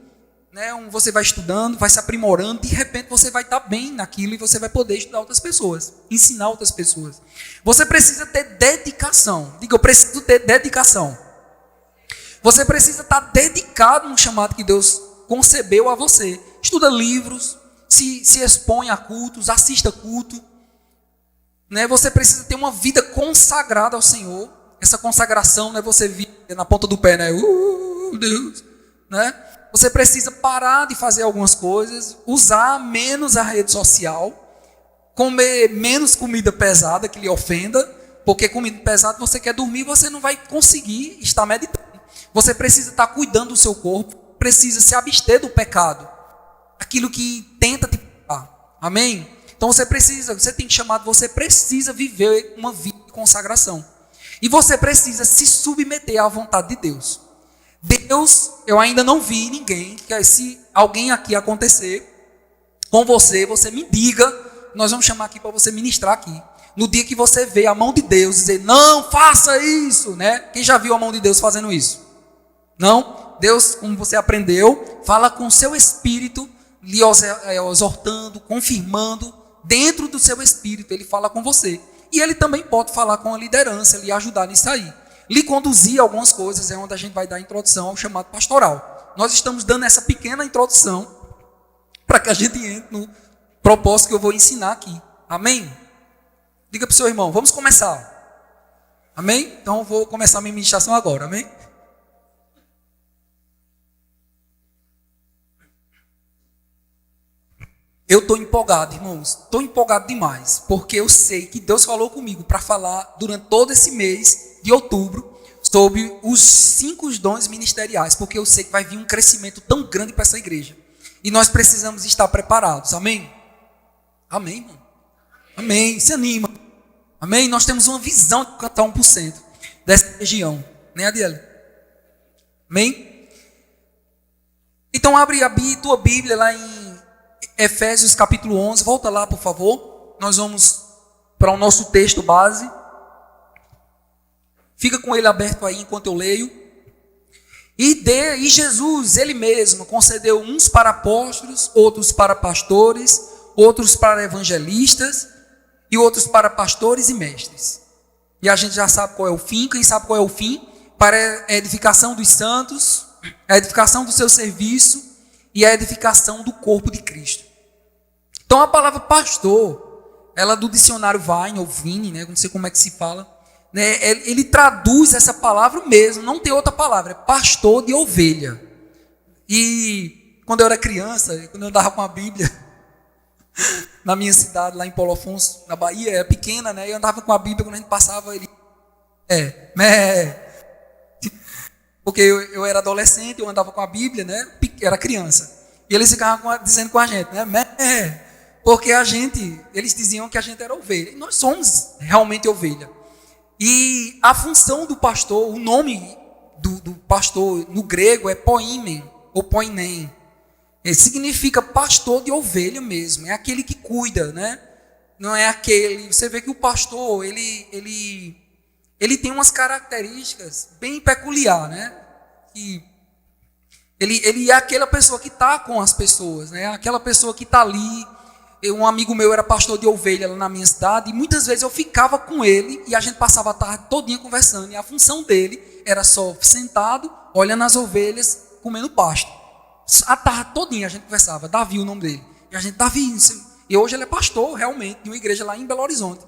né? Você vai estudando, vai se aprimorando, de repente você vai estar bem naquilo e você vai poder estudar outras pessoas, ensinar outras pessoas. Você precisa ter dedicação. Diga, eu preciso ter dedicação. Você precisa estar dedicado no chamado que Deus concebeu a você. Estuda livros, se expõe a cultos, assista culto. Né? Você precisa ter uma vida consagrada ao Senhor. Essa consagração, né, você vê na ponta do pé, né? Deus, né? Você precisa parar de fazer algumas coisas, usar menos a rede social, comer menos comida pesada que lhe ofenda, porque comida pesada você quer dormir, você não vai conseguir estar meditando. Você precisa estar cuidando do seu corpo, precisa se abster do pecado, aquilo que tenta te pecar. Amém? Então você tem chamado, você precisa viver uma vida de consagração. E você precisa se submeter à vontade de Deus. Deus, eu ainda não vi ninguém, que se alguém aqui acontecer com você, você me diga, nós vamos chamar aqui para você ministrar aqui. No dia que você vê a mão de Deus dizer, não faça isso, né? Quem já viu a mão de Deus fazendo isso? Não? Deus, como você aprendeu, fala com o seu espírito, lhe exortando, confirmando, dentro do seu espírito, ele fala com você. E ele também pode falar com a liderança, lhe ajudar nisso aí. Lhe conduzir a algumas coisas, é onde a gente vai dar a introdução ao chamado pastoral. Nós estamos dando essa pequena introdução para que a gente entre no propósito que eu vou ensinar aqui. Amém? Diga para o seu irmão, vamos começar. Amém? Então eu vou começar a minha ministração agora, amém? Eu estou empolgado, irmãos, estou empolgado demais, porque eu sei que Deus falou comigo para falar durante todo esse mês de outubro sobre os 5 dons ministeriais, porque eu sei que vai vir um crescimento tão grande para essa igreja, e nós precisamos estar preparados, amém? Amém, irmão? Amém, se anima, amém? Nós temos uma visão de cantar 1% dessa região, né, Adiele? Amém? Então abre a tua Bíblia lá em Efésios capítulo 11, volta lá por favor, nós vamos para o nosso texto base, fica com ele aberto aí enquanto eu leio. E Jesus, ele mesmo, concedeu uns para apóstolos, outros para pastores, outros para evangelistas, e outros para pastores e mestres. E a gente já sabe qual é o fim, quem sabe qual é o fim? Para a edificação dos santos, a edificação do seu serviço, e a edificação do corpo de Cristo. Então a palavra pastor, ela do dicionário Vine, ou Vine, né, não sei como é que se fala, né, ele traduz essa palavra mesmo, não tem outra palavra, é pastor de ovelha. E quando eu era criança, quando eu andava com a Bíblia, na minha cidade, lá em Paulo Afonso, na Bahia, é pequena, né, eu andava com a Bíblia, quando a gente passava, ele... Porque eu era adolescente, eu andava com a Bíblia, né? Era criança. E eles ficavam dizendo com a gente, né? Porque eles diziam que a gente era ovelha. E nós somos realmente ovelha. E a função do pastor, o nome do pastor no grego é poimen, ou poinen. Ele significa pastor de ovelha mesmo. É aquele que cuida, né? Não é aquele... Você vê que o pastor, ele tem umas características bem peculiares, né? Que Ele é aquela pessoa que está com as pessoas, né? Aquela pessoa que está ali. Um amigo meu era pastor de ovelha lá na minha cidade, e muitas vezes eu ficava com ele e a gente passava a tarde todinha conversando, e a função dele era só sentado, olhando as ovelhas, comendo pasto. A tarde todinha a gente conversava. Davi, o nome dele. E a gente, Davi, e hoje ele é pastor realmente de uma igreja lá em Belo Horizonte.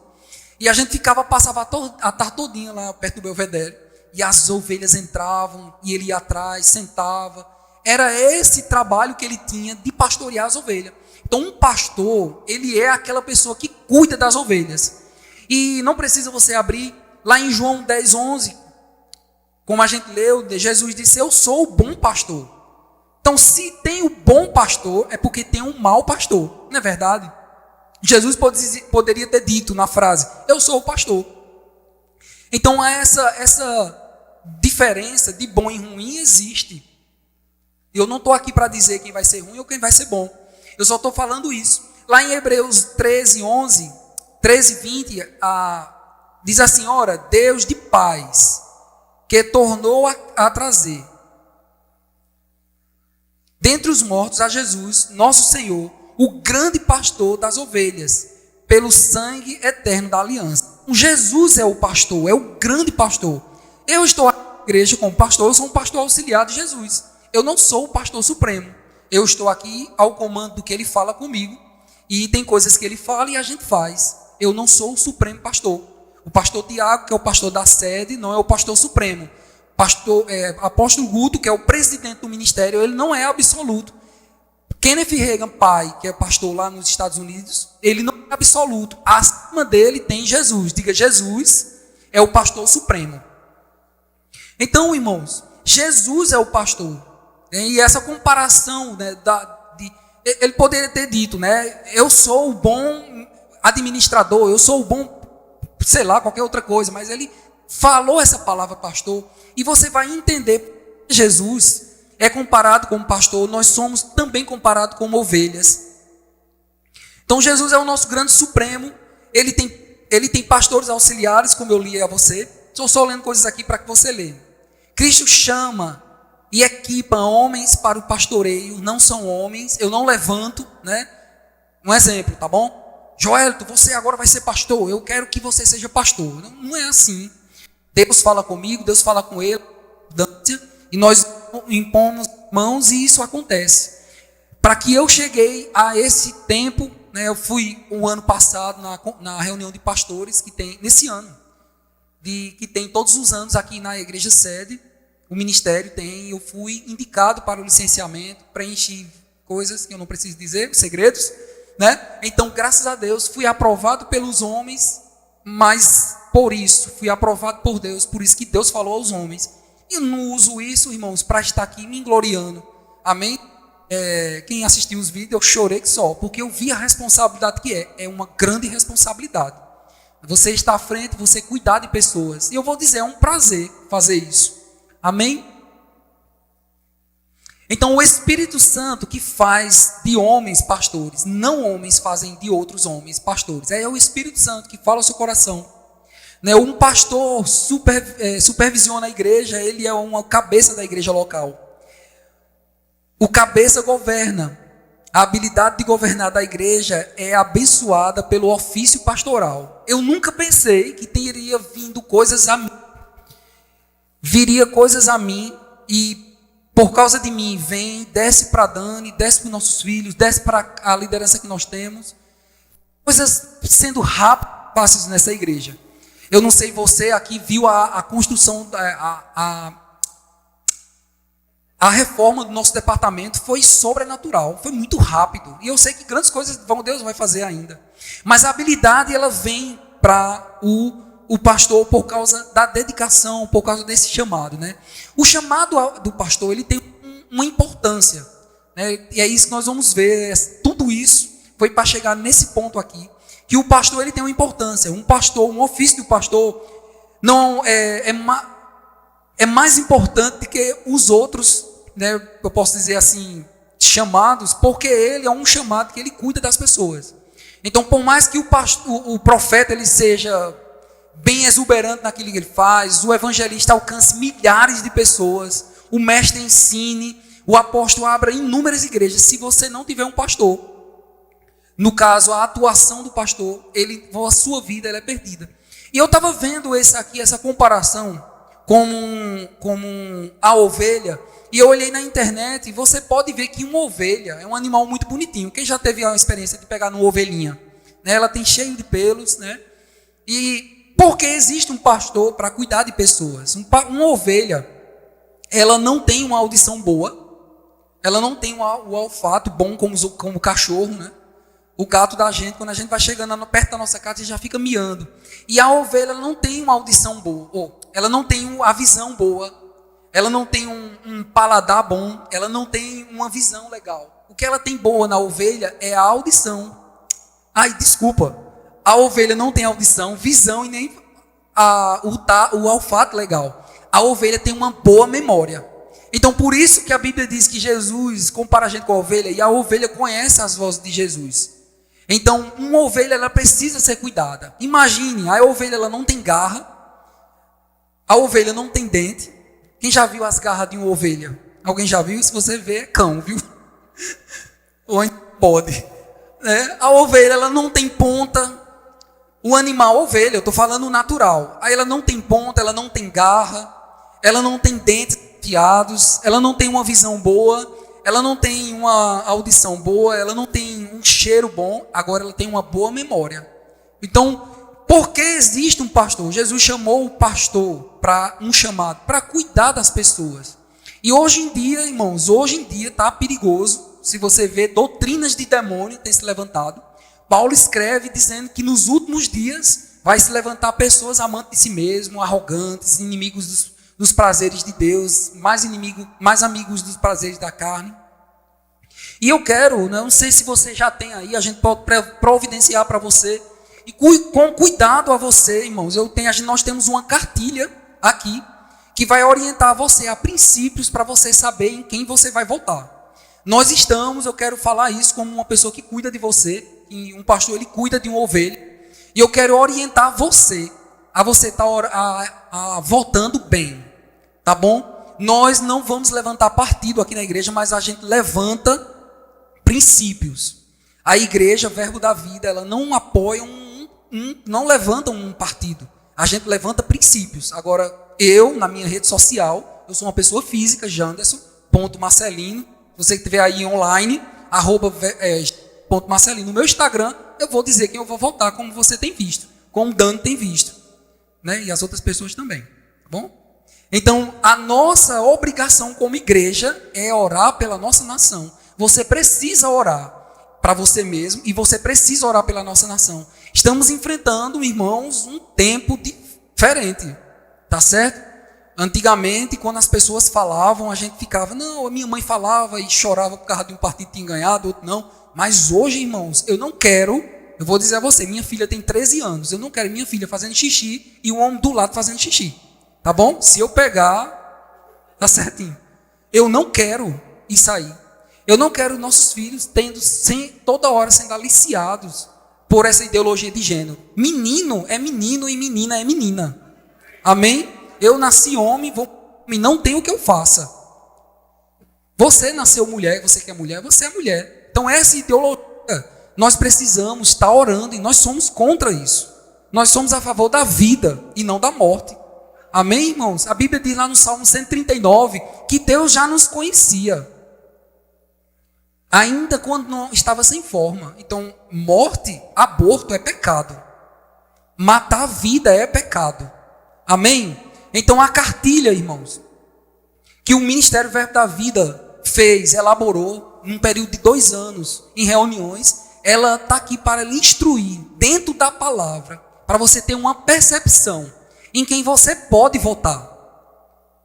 E a gente passava a tarde todinha lá perto do Belvedere, e as ovelhas entravam e ele ia atrás, sentava. Era esse trabalho que ele tinha de pastorear as ovelhas. Então um pastor, ele é aquela pessoa que cuida das ovelhas. E não precisa você abrir lá em João 10:11, como a gente leu, Jesus disse: eu sou o bom pastor. Então se tem o bom pastor, é porque tem um mau pastor, não é verdade? Jesus poderia ter dito na frase: eu sou o pastor. Então essa diferença de bom e ruim existe. Eu não estou aqui para dizer quem vai ser ruim ou quem vai ser bom. Eu só estou falando isso. Lá em Hebreus 13:11, 13:20, diz assim: ora, Deus de paz, que tornou a trazer dentre os mortos a Jesus, nosso Senhor, o grande pastor das ovelhas, pelo sangue eterno da aliança. O Jesus é o pastor, é o grande pastor. Eu estou aqui na igreja como pastor, eu sou um pastor auxiliar de Jesus. Eu não sou o pastor supremo. Eu estou aqui ao comando do que ele fala comigo. E tem coisas que ele fala e a gente faz. Eu não sou o supremo pastor. O pastor Tiago, que é o pastor da sede, não é o pastor supremo. Apóstolo Guto, que é o presidente do ministério, ele não é absoluto. Kenneth Reagan, pai, que é pastor lá nos Estados Unidos, ele não é absoluto. Acima dele tem Jesus. Diga, Jesus é o pastor supremo. Então, irmãos, Jesus é o pastor. E essa comparação, né, ele poderia ter dito, né, eu sou o bom administrador, eu sou o bom, sei lá, qualquer outra coisa, mas ele falou essa palavra pastor, e você vai entender que Jesus é comparado como pastor, nós somos também comparados como ovelhas. Então Jesus é o nosso grande supremo, ele tem pastores auxiliares, como eu li a você. Estou só lendo coisas aqui para que você leia. Cristo chama e equipa homens para o pastoreio, não são homens, eu não levanto, né? Um exemplo, tá bom? Joelito, você agora vai ser pastor, eu quero que você seja pastor. Não é assim. Deus fala comigo, Deus fala com ele, e nós impomos mãos e isso acontece. Para que eu cheguei a esse tempo, né, eu fui o ano passado na reunião de pastores que tem, nesse ano, que tem todos os anos aqui na igreja sede, o ministério tem, eu fui indicado para o licenciamento, preenchi coisas que eu não preciso dizer, segredos, né? Então, graças a Deus, fui aprovado pelos homens, mas por isso, fui aprovado por Deus, por isso que Deus falou aos homens. E eu não uso isso, irmãos, para estar aqui me gloriando. Amém? Quem assistiu os vídeos, eu chorei que só, porque eu vi a responsabilidade que é uma grande responsabilidade. Você está à frente, você cuidar de pessoas. E eu vou dizer, é um prazer fazer isso. Amém? Então, o Espírito Santo que faz de homens pastores, não homens fazem de outros homens pastores. É o Espírito Santo que fala ao seu coração. Um pastor supervisiona a igreja, ele é uma cabeça da igreja local. O cabeça governa. A habilidade de governar da igreja é abençoada pelo ofício pastoral. Eu nunca pensei que teria vindo coisas a mim. Viria coisas a mim e por causa de mim desce para Dani, desce para os nossos filhos, desce para a liderança que nós temos. Coisas sendo rápidas, fáceis nessa igreja. Eu não sei, você aqui viu a construção, a reforma do nosso departamento foi sobrenatural, foi muito rápido. E eu sei que grandes coisas Deus vai fazer ainda. Mas a habilidade, ela vem para o pastor por causa da dedicação, por causa desse chamado, né? O chamado do pastor, ele tem uma importância, né? E é isso que nós vamos ver. Tudo isso foi para chegar nesse ponto aqui, que o pastor, ele tem uma importância. Um pastor, um ofício do pastor não é mais importante do que os outros, né? Eu posso dizer assim, chamados, porque ele é um chamado que ele cuida das pessoas. Então, por mais que o profeta ele seja bem exuberante naquilo que ele faz, o evangelista alcance milhares de pessoas, o mestre ensine, o apóstolo abre inúmeras igrejas. Se você não tiver um pastor, no caso, a atuação do pastor, a sua vida ela é perdida. E eu estava vendo essa comparação como a ovelha, e eu olhei na internet e você pode ver que uma ovelha é um animal muito bonitinho. Quem já teve a experiência de pegar numa ovelhinha? Né? Ela tem cheio de pelos, né? E porque existe um pastor para cuidar de pessoas. Uma ovelha, ela não tem uma audição boa, ela não tem o olfato bom como o cachorro, né? O gato da gente, quando a gente vai chegando perto da nossa casa, ele já fica miando. E a ovelha não tem uma audição boa, ela não tem a visão boa, ela não tem um paladar bom, ela não tem uma visão legal. O que ela tem boa na ovelha é a audição. Ai, desculpa, a ovelha não tem audição, visão e nem o olfato legal. A ovelha tem uma boa memória. Então, por isso que a Bíblia diz que Jesus compara a gente com a ovelha, e a ovelha conhece as vozes de Jesus. Então, uma ovelha ela precisa ser cuidada. Imagine, a ovelha ela não tem garra, a ovelha não tem dente. Quem já viu as garras de uma ovelha? Alguém já viu? Se você vê, é cão, viu? Ou pode. Né? A ovelha ela não tem ponta. O animal, a ovelha, eu estou falando natural. Aí ela não tem ponta, ela não tem garra, ela não tem dentes afiados, ela não tem uma visão boa, ela não tem uma audição boa, ela não tem um cheiro bom, agora ela tem uma boa memória. Então, por que existe um pastor? Jesus chamou o pastor para um chamado, para cuidar das pessoas. E hoje em dia, irmãos, está perigoso. Se você vê, doutrinas de demônio têm se levantado. Paulo escreve dizendo que nos últimos dias vai se levantar pessoas amantes de si mesmo, arrogantes, inimigos dos prazeres de Deus, mais amigos dos prazeres da carne. E eu quero, não sei se você já tem aí, a gente pode providenciar para você, e com cuidado a você, irmãos, nós temos uma cartilha aqui, que vai orientar você a princípios para você saber em quem você vai votar. Eu quero falar isso como uma pessoa que cuida de você, e um pastor ele cuida de uma ovelha, e eu quero orientar você, a você estar votando bem, tá bom? Nós não vamos levantar partido aqui na igreja, mas a gente levanta princípios. A igreja, Verbo da Vida, ela não apoia não levanta um partido, a gente levanta princípios. Agora, eu, na minha rede social, eu sou uma pessoa física, Janderson.Marcelino, você que estiver aí online, @Marcelino, no meu Instagram, eu vou dizer quem eu vou votar, como você tem visto, como o Dani tem visto, né? E as outras pessoas também, tá bom? Então, a nossa obrigação como igreja é orar pela nossa nação. Você precisa orar para você mesmo e você precisa orar pela nossa nação. Estamos enfrentando, irmãos, um tempo diferente, tá certo? Antigamente, quando as pessoas falavam, a gente ficava, não, a minha mãe falava e chorava por causa de um partido que tinha ganhado, outro não. Mas hoje, irmãos, eu vou dizer a você, minha filha tem 13 anos, eu não quero minha filha fazendo xixi e o homem do lado fazendo xixi, tá bom? Se eu pegar, tá certinho. Eu não quero isso aí. Eu não quero nossos filhos toda hora sendo aliciados por essa ideologia de gênero. Menino é menino e menina é menina. Amém? Eu nasci homem, não tem o que eu faça. Você nasceu mulher, você que é mulher, você é mulher. Então essa ideologia, nós precisamos estar orando e nós somos contra isso. Nós somos a favor da vida e não da morte. Amém, irmãos? A Bíblia diz lá no Salmo 139 que Deus já nos conhecia, ainda quando não estava sem forma. Então, aborto é pecado. Matar a vida é pecado. Amém? Então, a cartilha, irmãos, que o Ministério Verbo da Vida elaborou, num período de 2 anos, em reuniões, ela está aqui para lhe instruir, dentro da palavra, para você ter uma percepção em quem você pode votar,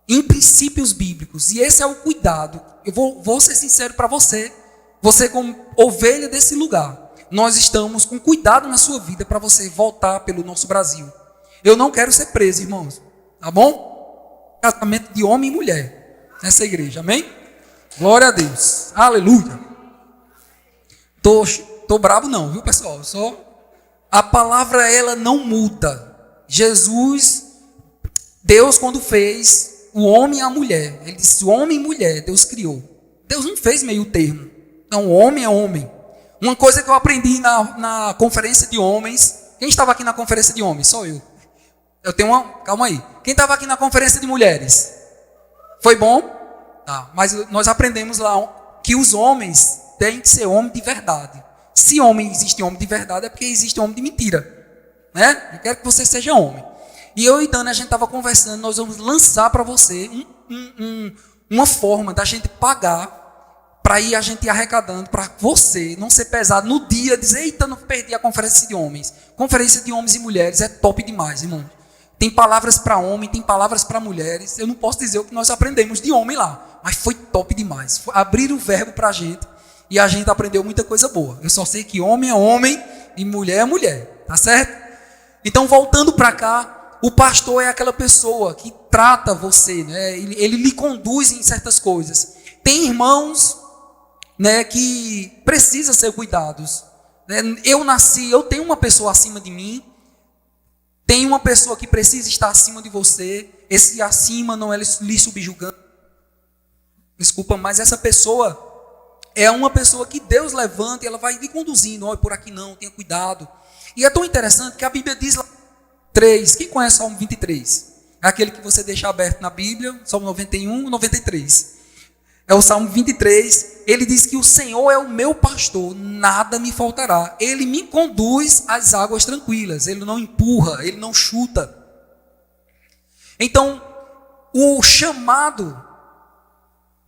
em princípios bíblicos. E esse é o cuidado. Eu vou ser sincero para você como ovelha desse lugar, nós estamos com cuidado na sua vida para você votar pelo nosso Brasil. Eu não quero ser preso, irmãos, tá bom? Casamento de homem e mulher nessa igreja, amém? Glória a Deus, aleluia. Tô bravo não, viu, pessoal? A palavra ela não muda. Deus quando fez o homem e a mulher, ele disse homem e mulher, Deus criou. Deus não fez meio termo. Então, homem é homem. Uma coisa que eu aprendi na conferência de homens. Quem estava aqui na conferência de homens? Só eu. Eu tenho uma... Calma aí. Quem estava aqui na conferência de mulheres? Foi bom? Tá. Mas nós aprendemos lá que os homens têm que ser homem de verdade. Se homem existe homem de verdade, é porque existe homem de mentira. Né? Eu quero que você seja homem. E eu e Dana, a gente estava conversando, nós vamos lançar para você uma forma da gente pagar para ir a gente ir arrecadando, para você não ser pesado no dia, dizer, eita, não perdi a conferência de homens. Conferência de homens e mulheres é top demais, irmão. Tem palavras para homem, tem palavras para mulheres. Eu não posso dizer o que nós aprendemos de homem lá, mas foi top demais. Abrir o verbo para a gente e a gente aprendeu muita coisa boa. Eu só sei que homem é homem e mulher é mulher, tá certo? Então, voltando para cá, o pastor é aquela pessoa que trata você, né? Ele lhe conduz em certas coisas. Tem irmãos, né, que precisam ser cuidados. Né? Eu tenho uma pessoa acima de mim, tem uma pessoa que precisa estar acima de você. Esse acima não é lhe subjugando. Desculpa, mas essa pessoa é uma pessoa que Deus levanta e ela vai lhe conduzindo. Olha, por aqui não, tenha cuidado. E é tão interessante que a Bíblia diz lá 3. Quem conhece o Salmo 23? É aquele que você deixa aberto na Bíblia, Salmo 91, 93. É o Salmo 23. Ele diz que o Senhor é o meu pastor, nada me faltará. Ele me conduz às águas tranquilas. Ele não empurra, ele não chuta. Então, o chamado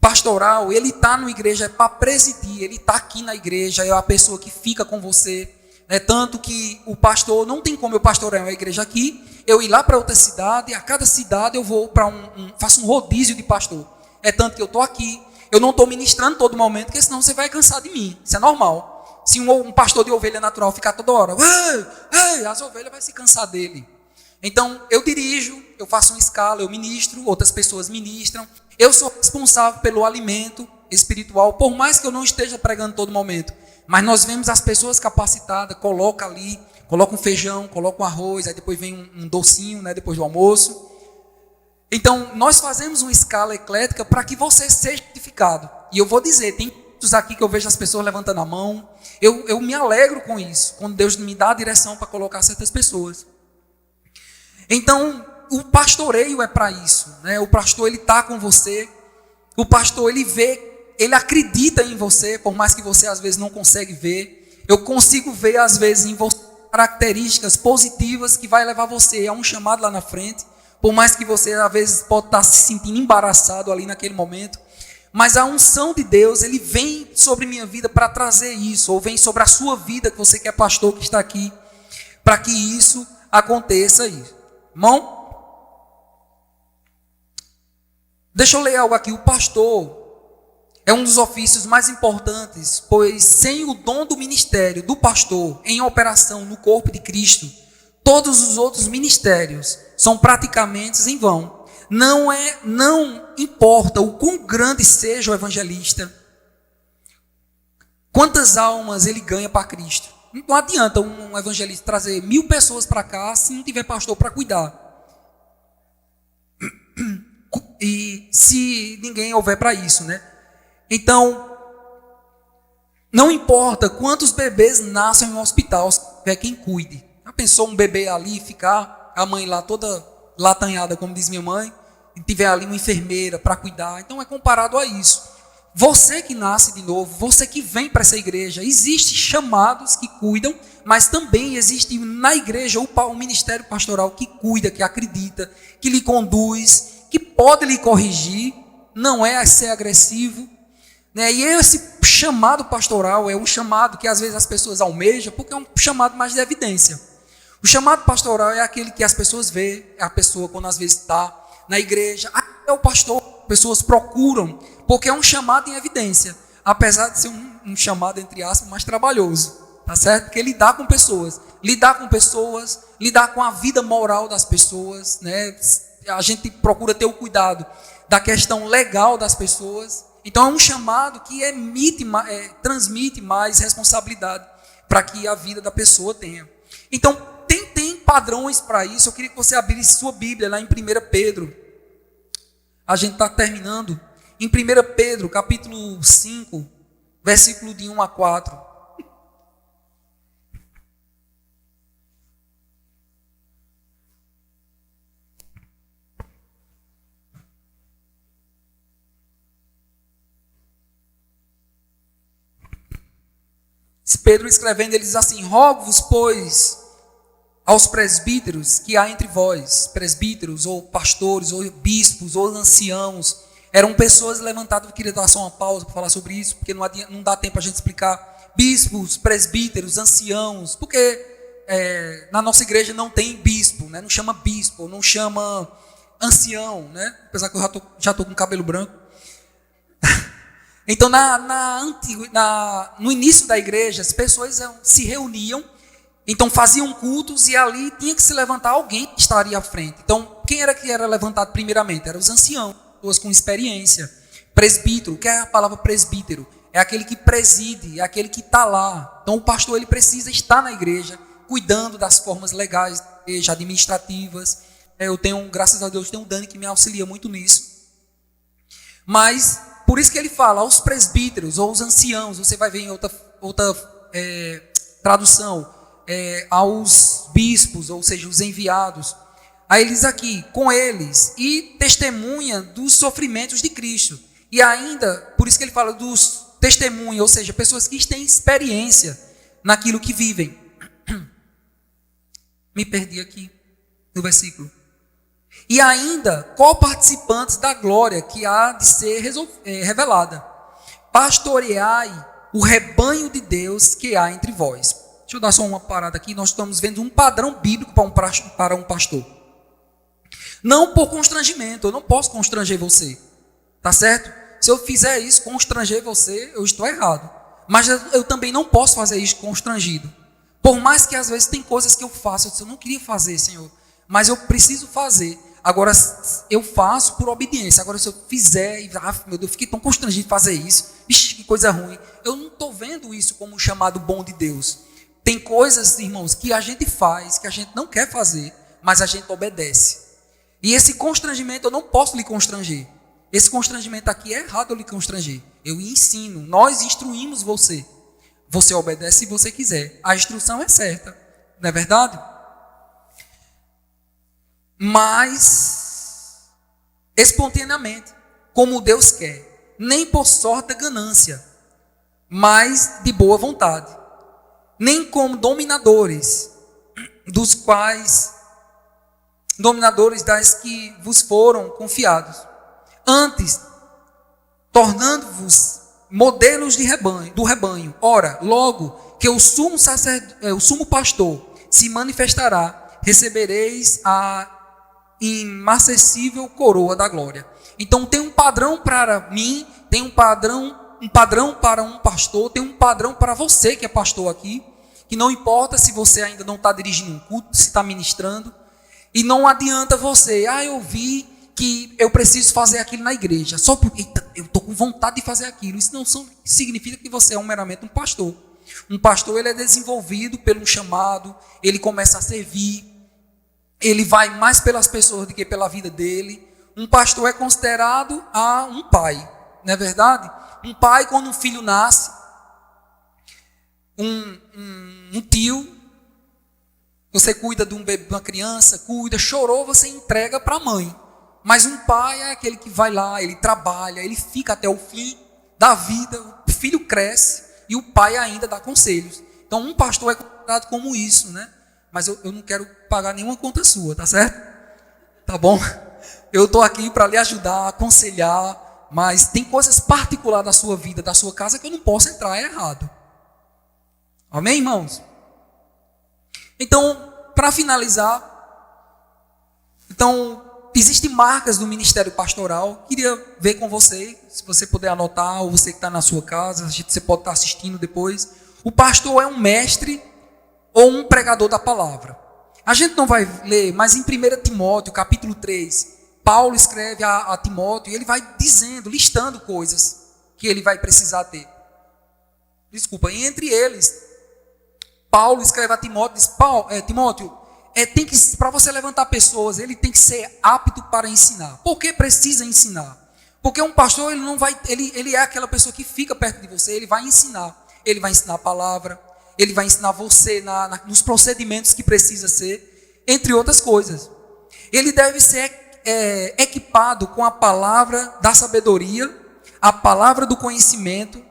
pastoral, ele está na igreja é para presidir. Ele está aqui na igreja, é a pessoa que fica com você. É tanto que o pastor, não tem como eu pastorear uma igreja aqui, eu ir lá para outra cidade, e a cada cidade eu vou para faço um rodízio de pastor. É tanto que eu estou aqui, eu não estou ministrando todo momento, porque senão você vai cansar de mim. Isso é normal. Se um pastor de ovelha natural ficar toda hora, as ovelhas vão se cansar dele. Então, eu dirijo, eu faço uma escala, eu ministro, outras pessoas ministram. Eu sou responsável pelo alimento espiritual, por mais que eu não esteja pregando todo momento. Mas nós vemos as pessoas capacitadas, coloca ali, coloca um feijão, coloca um arroz, aí depois vem um docinho, né, depois do almoço. Então, nós fazemos uma escala eclética para que você seja edificado. E eu vou dizer, tem muitos aqui que eu vejo as pessoas levantando a mão. Eu me alegro com isso, quando Deus me dá a direção para colocar certas pessoas. Então, o pastoreio é para isso, né? O pastor, ele está com você. O pastor, ele vê, ele acredita em você, por mais que você às vezes não consegue ver. Eu consigo ver às vezes em você características positivas que vai levar você a um chamado lá na frente. Por mais que você às vezes pode estar se sentindo embaraçado ali naquele momento. Mas a unção de Deus, ele vem sobre minha vida para trazer isso. Ou vem sobre a sua vida, que você que é pastor, que está aqui. Para que isso aconteça aí. Irmão? Deixa eu ler algo aqui. O pastor é um dos ofícios mais importantes. Pois sem o dom do ministério do pastor em operação no corpo de Cristo, todos os outros ministérios são praticamente em vão. Não importa o quão grande seja o evangelista, quantas almas ele ganha para Cristo. Não adianta um evangelista trazer 1000 pessoas para cá se não tiver pastor para cuidar. E se ninguém houver para isso, né? Então, não importa quantos bebês nascem no hospital, se tiver quem cuide. Já pensou um bebê ali ficar, a mãe lá toda latanhada, como diz minha mãe, e tiver ali uma enfermeira para cuidar? Então é comparado a isso. Você que nasce de novo, você que vem para essa igreja, existem chamados que cuidam, mas também existe na igreja o ministério pastoral que cuida, que acredita, que lhe conduz, que pode lhe corrigir, não é ser agressivo, né? E esse chamado pastoral é um chamado que às vezes as pessoas almejam, porque é um chamado mais de evidência. O chamado pastoral é aquele que as pessoas veem, é a pessoa quando às vezes está na igreja, é o pastor, pessoas procuram, porque é um chamado em evidência, apesar de ser um chamado, entre aspas, mais trabalhoso, tá certo? Porque lidar com pessoas, lidar com a vida moral das pessoas, né? A gente procura ter o cuidado da questão legal das pessoas. Então é um chamado que transmite mais responsabilidade para que a vida da pessoa tenha. Então tem padrões para isso. Eu queria que você abrisse sua Bíblia lá em 1 Pedro. A gente está terminando. em 1 Pedro, capítulo 5, versículo de 1 a 4. Pedro escrevendo, ele diz assim: rogo-vos, pois, aos presbíteros que há entre vós, presbíteros, ou pastores, ou bispos, ou anciãos, eram pessoas levantadas. Eu queria dar só uma pausa para falar sobre isso, porque não dá tempo a gente explicar. Bispos, presbíteros, anciãos, porque na nossa igreja não tem bispo, né? Não chama bispo, não chama ancião, né? Apesar que eu já estou com cabelo branco. Então, no início da igreja, as pessoas se reuniam, então faziam cultos e ali tinha que se levantar alguém que estaria à frente. Então, quem era que era levantado primeiramente? Eram os anciãos, pessoas com experiência. Presbítero, o que é a palavra presbítero? É aquele que preside, é aquele que está lá. Então, o pastor ele precisa estar na igreja, cuidando das formas legais da igreja, administrativas. Eu tenho, graças a Deus, tenho um Dani que me auxilia muito nisso. Mas por isso que ele fala aos presbíteros ou aos anciãos, você vai ver em outra tradução, aos bispos, ou seja, os enviados. Aí ele diz aqui, com eles, e testemunha dos sofrimentos de Cristo. E ainda, por isso que ele fala dos testemunhas, ou seja, pessoas que têm experiência naquilo que vivem. Me perdi aqui no versículo. E ainda coparticipantes da glória que há de ser revelada. Pastoreai o rebanho de Deus que há entre vós. Deixa eu dar só uma parada aqui. Nós estamos vendo um padrão bíblico para um pastor. Não por constrangimento. Eu não posso constranger você. Tá certo? Se eu fizer isso, constranger você, eu estou errado. Mas eu também não posso fazer isso constrangido. Por mais que às vezes tem coisas que eu faço. Eu não queria fazer, Senhor, mas eu preciso fazer. Agora, eu faço por obediência. Agora, se eu fizer, meu Deus, eu fiquei tão constrangido de fazer isso. Ixi, que coisa ruim. Eu não estou vendo isso como um chamado bom de Deus. Tem coisas, irmãos, que a gente faz, que a gente não quer fazer, mas a gente obedece. E esse constrangimento, eu não posso lhe constranger. Esse constrangimento aqui é errado eu lhe constranger. Eu ensino, nós instruímos você. Você obedece se você quiser. A instrução é certa, não é verdade? Mas espontaneamente, como Deus quer, nem por sorte da ganância, mas de boa vontade, nem como dominadores das que vos foram confiados, antes tornando-vos modelos do rebanho. Ora, logo que o sumo pastor se manifestará, recebereis a inacessível coroa da glória. Então tem um padrão para mim, tem um padrão para um pastor, tem um padrão para você que é pastor aqui, que não importa se você ainda não está dirigindo um culto, se está ministrando, e não adianta você, eu vi que eu preciso fazer aquilo na igreja, só porque eu estou com vontade de fazer aquilo. Isso não significa que você é meramente um pastor. Um pastor ele é desenvolvido pelo chamado, ele começa a servir, ele vai mais pelas pessoas do que pela vida dele. Um pastor é considerado um pai, não é verdade? Um pai, quando um filho nasce, um tio, você cuida de um bebê, de uma criança, chorou, você entrega para a mãe. Mas um pai é aquele que vai lá, ele trabalha, ele fica até o fim da vida, o filho cresce e o pai ainda dá conselhos. Então um pastor é considerado como isso, né? Mas eu não quero pagar nenhuma conta sua, tá certo? Tá bom? Eu estou aqui para lhe ajudar, aconselhar, mas tem coisas particulares da sua vida, da sua casa, que eu não posso entrar, é errado. Amém, irmãos? Então, para finalizar, existem marcas do ministério pastoral. Queria ver com você, se você puder anotar, ou você que está na sua casa, você pode estar assistindo depois. O pastor é um mestre ou um pregador da palavra. A gente não vai ler, mas em 1 Timóteo, capítulo 3, Paulo escreve a Timóteo e ele vai dizendo, listando coisas que ele vai precisar ter. Desculpa, e entre eles, Paulo escreve a Timóteo, diz, Timóteo, para você levantar pessoas, ele tem que ser apto para ensinar. Por que precisa ensinar? Porque um pastor, ele não vai, ele é aquela pessoa que fica perto de você, ele vai ensinar. Ele vai ensinar a palavra, ele vai ensinar você nos procedimentos que precisa ser, entre outras coisas. Ele deve ser equipado com a palavra da sabedoria, a palavra do conhecimento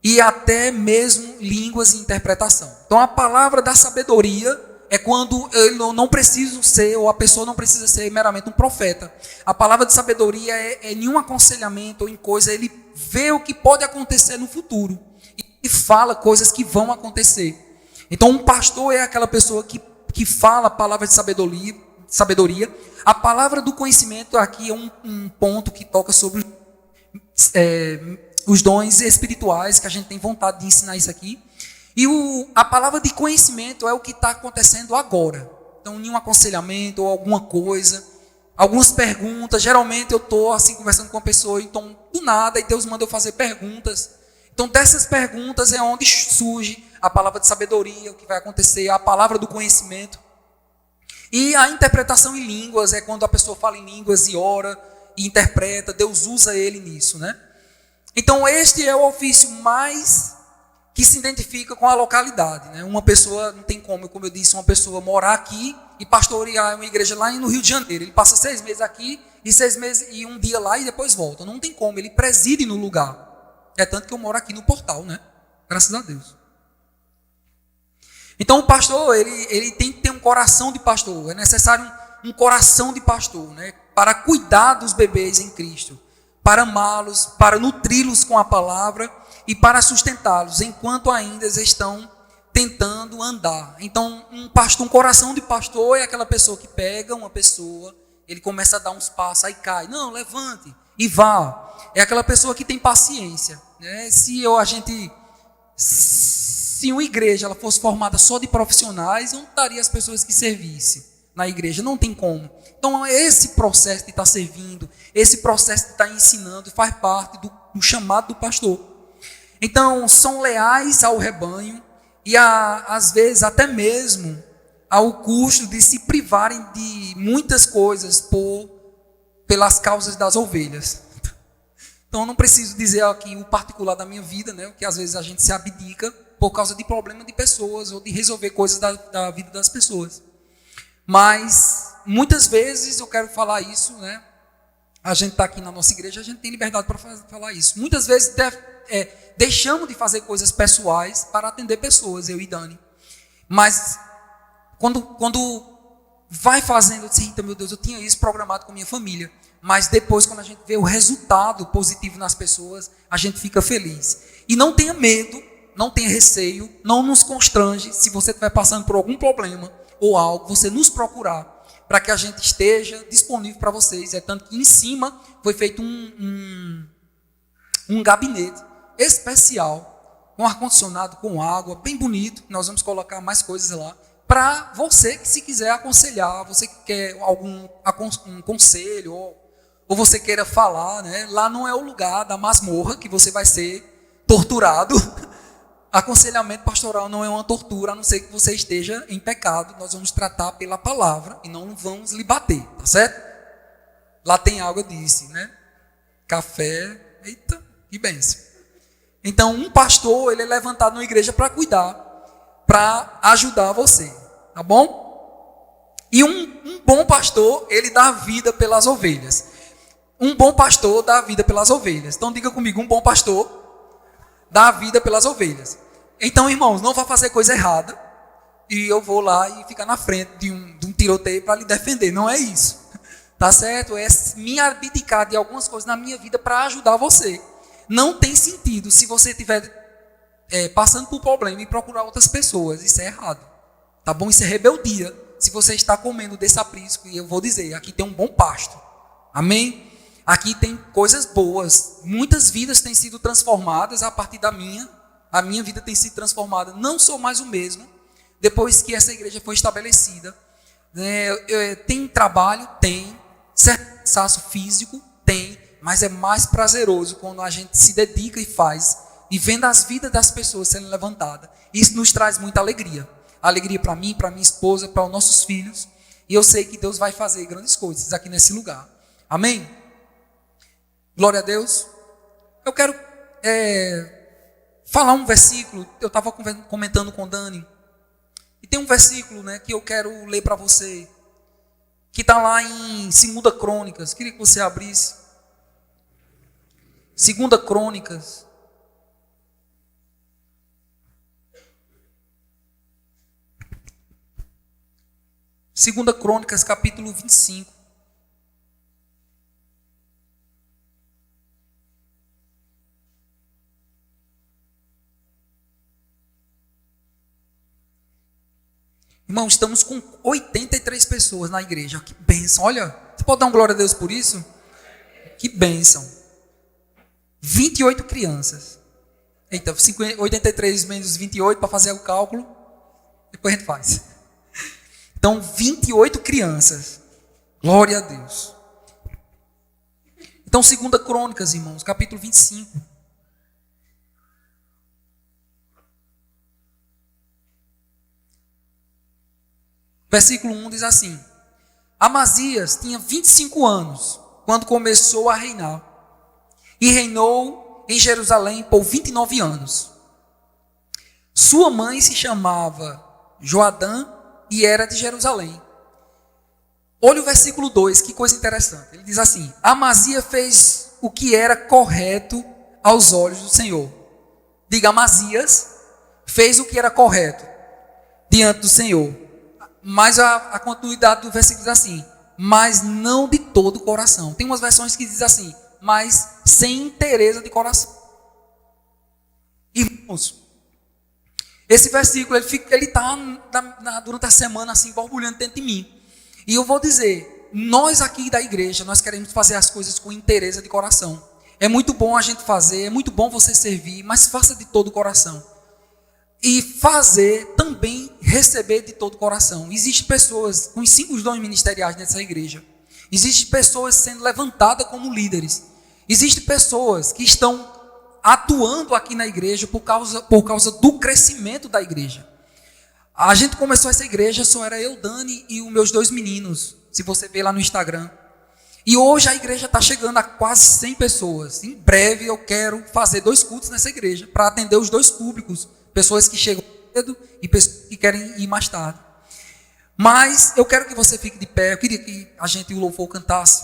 e até mesmo línguas e interpretação. Então, a palavra da sabedoria é quando ele não precisa ser, ou a pessoa não precisa ser meramente um profeta. A palavra de sabedoria é em um aconselhamento ou em coisa, ele vê o que pode acontecer no futuro e fala coisas que vão acontecer. Então, um pastor é aquela pessoa que fala a palavra de sabedoria. A palavra do conhecimento aqui é um ponto que toca sobre os dons espirituais, que a gente tem vontade de ensinar isso aqui. E a palavra de conhecimento é o que está acontecendo agora. Então, em um aconselhamento ou alguma coisa, algumas perguntas. Geralmente eu estou assim conversando com uma pessoa, então do nada, e Deus manda eu fazer perguntas. Então, dessas perguntas é onde surge a palavra de sabedoria, o que vai acontecer, a palavra do conhecimento. E a interpretação em línguas é quando a pessoa fala em línguas e ora e interpreta, Deus usa ele nisso, né? Então, este é o ofício mais que se identifica com a localidade, né? Uma pessoa, não tem como eu disse, uma pessoa morar aqui e pastorear uma igreja lá no Rio de Janeiro. Ele passa 6 meses aqui e 6 meses e um dia lá e depois volta. Não tem como, ele preside no lugar. É tanto que eu moro aqui no Portal, né? Graças a Deus. Então, o pastor, ele tem que ter um coração de pastor. É necessário um coração de pastor, né? Para cuidar dos bebês em Cristo, para amá-los, para nutri-los com a palavra e para sustentá-los enquanto ainda estão tentando andar. Então, um coração de pastor é aquela pessoa que pega uma pessoa, ele começa a dar uns passos, aí cai. Não, levante e vá. É aquela pessoa que tem paciência, né? Se uma igreja ela fosse formada só de profissionais, não estaria as pessoas que servissem na igreja, não tem como. Então, esse processo de estar servindo, esse processo de estar ensinando, faz parte do chamado do pastor. Então, são leais ao rebanho e, às vezes, até mesmo ao custo de se privarem de muitas coisas pelas causas das ovelhas. Então, eu não preciso dizer aqui o particular da minha vida, né? Que às vezes a gente se abdica por causa de problema de pessoas ou de resolver coisas da vida das pessoas. Mas, muitas vezes, eu quero falar isso, né? A gente está aqui na nossa igreja, a gente tem liberdade para falar isso. Muitas vezes deixamos de fazer coisas pessoais para atender pessoas, eu e Dani. Mas, quando vai fazendo, eu disse, eita, meu Deus, eu tinha isso programado com a minha família. Mas depois, quando a gente vê o resultado positivo nas pessoas, a gente fica feliz. E não tenha medo, não tenha receio, não nos constrange. Se você estiver passando por algum problema ou algo, você nos procurar, para que a gente esteja disponível para vocês. É tanto que em cima foi feito um gabinete especial, com ar-condicionado, com água, bem bonito. Nós vamos colocar mais coisas lá, para você que se quiser aconselhar, você que quer um conselho, ou você queira falar, né? Lá não é o lugar da masmorra que você vai ser torturado. Aconselhamento pastoral não é uma tortura, a não ser que você esteja em pecado. Nós vamos tratar pela palavra e não vamos lhe bater, tá certo? Lá tem água, eu disse, né? Café, eita, que bênção. Então, um pastor, ele é levantado na igreja para cuidar, para ajudar você, tá bom? E um bom pastor, ele dá vida pelas ovelhas. Um bom pastor dá vida pelas ovelhas. Então, diga comigo, um bom pastor dá vida pelas ovelhas. Então, irmãos, não vá fazer coisa errada e eu vou lá e ficar na frente de um tiroteio para lhe defender. Não é isso. Tá certo? É me abdicar de algumas coisas na minha vida para ajudar você. Não tem sentido se você estiver passando por problema e procurar outras pessoas. Isso é errado. Tá bom? Isso é rebeldia. Se você está comendo desse aprisco, e eu vou dizer, aqui tem um bom pasto. Amém? Aqui tem coisas boas. Muitas vidas têm sido transformadas a partir da minha. A minha vida tem sido transformada. Não sou mais o mesmo. Depois que essa igreja foi estabelecida. Tem trabalho? Tem. Certo cansaço físico? Tem. Mas é mais prazeroso quando a gente se dedica e faz. E vendo as vidas das pessoas sendo levantadas. Isso nos traz muita alegria. Alegria para mim, para minha esposa, para os nossos filhos. E eu sei que Deus vai fazer grandes coisas aqui nesse lugar. Amém? Glória a Deus. Eu quero falar um versículo. Eu estava comentando com Dani. E tem um versículo, né, que eu quero ler para você. Que está lá em 2 Crônicas. Queria que você abrisse. 2 Crônicas. Segunda Crônicas, capítulo 25. Irmão, estamos com 83 pessoas na igreja. Que bênção. Olha, você pode dar um glória a Deus por isso? Que bênção. 28 crianças. Eita, 83 menos 28 para fazer o cálculo. Depois a gente faz. Então, 28 crianças. Glória a Deus. Então, 2 Crônicas, irmãos, capítulo 25. Versículo 1 diz assim: Amazias tinha 25 anos quando começou a reinar, e reinou em Jerusalém por 29 anos. Sua mãe se chamava Joadã e era de Jerusalém. Olha o versículo 2, que coisa interessante. Ele diz assim: Amazias fez o que era correto aos olhos do Senhor. Diga, Amazias fez o que era correto diante do Senhor. Mas a continuidade do versículo diz assim: mas não de todo o coração. Tem umas versões que diz assim: mas sem interesse de coração. Irmãos, esse versículo ele está durante a semana assim borbulhando dentro de mim. E eu vou dizer, nós aqui da igreja, nós queremos fazer as coisas com interesse de coração. É muito bom a gente fazer, é muito bom você servir, mas faça de todo o coração. E fazer também receber de todo o coração. Existem pessoas com os 5 dons ministeriais nessa igreja. Existem pessoas sendo levantadas como líderes. Existem pessoas que estão atuando aqui na igreja por causa do crescimento da igreja. A gente começou essa igreja, só era eu, Dani e os meus 2 meninos. Se você ver lá no Instagram. E hoje a igreja está chegando a quase 100 pessoas. Em breve eu quero fazer 2 cultos nessa igreja para atender os 2 públicos. Pessoas que chegam cedo e pessoas que querem ir mais tarde. Mas eu quero que você fique de pé. Eu queria que a gente e o louvor cantasse.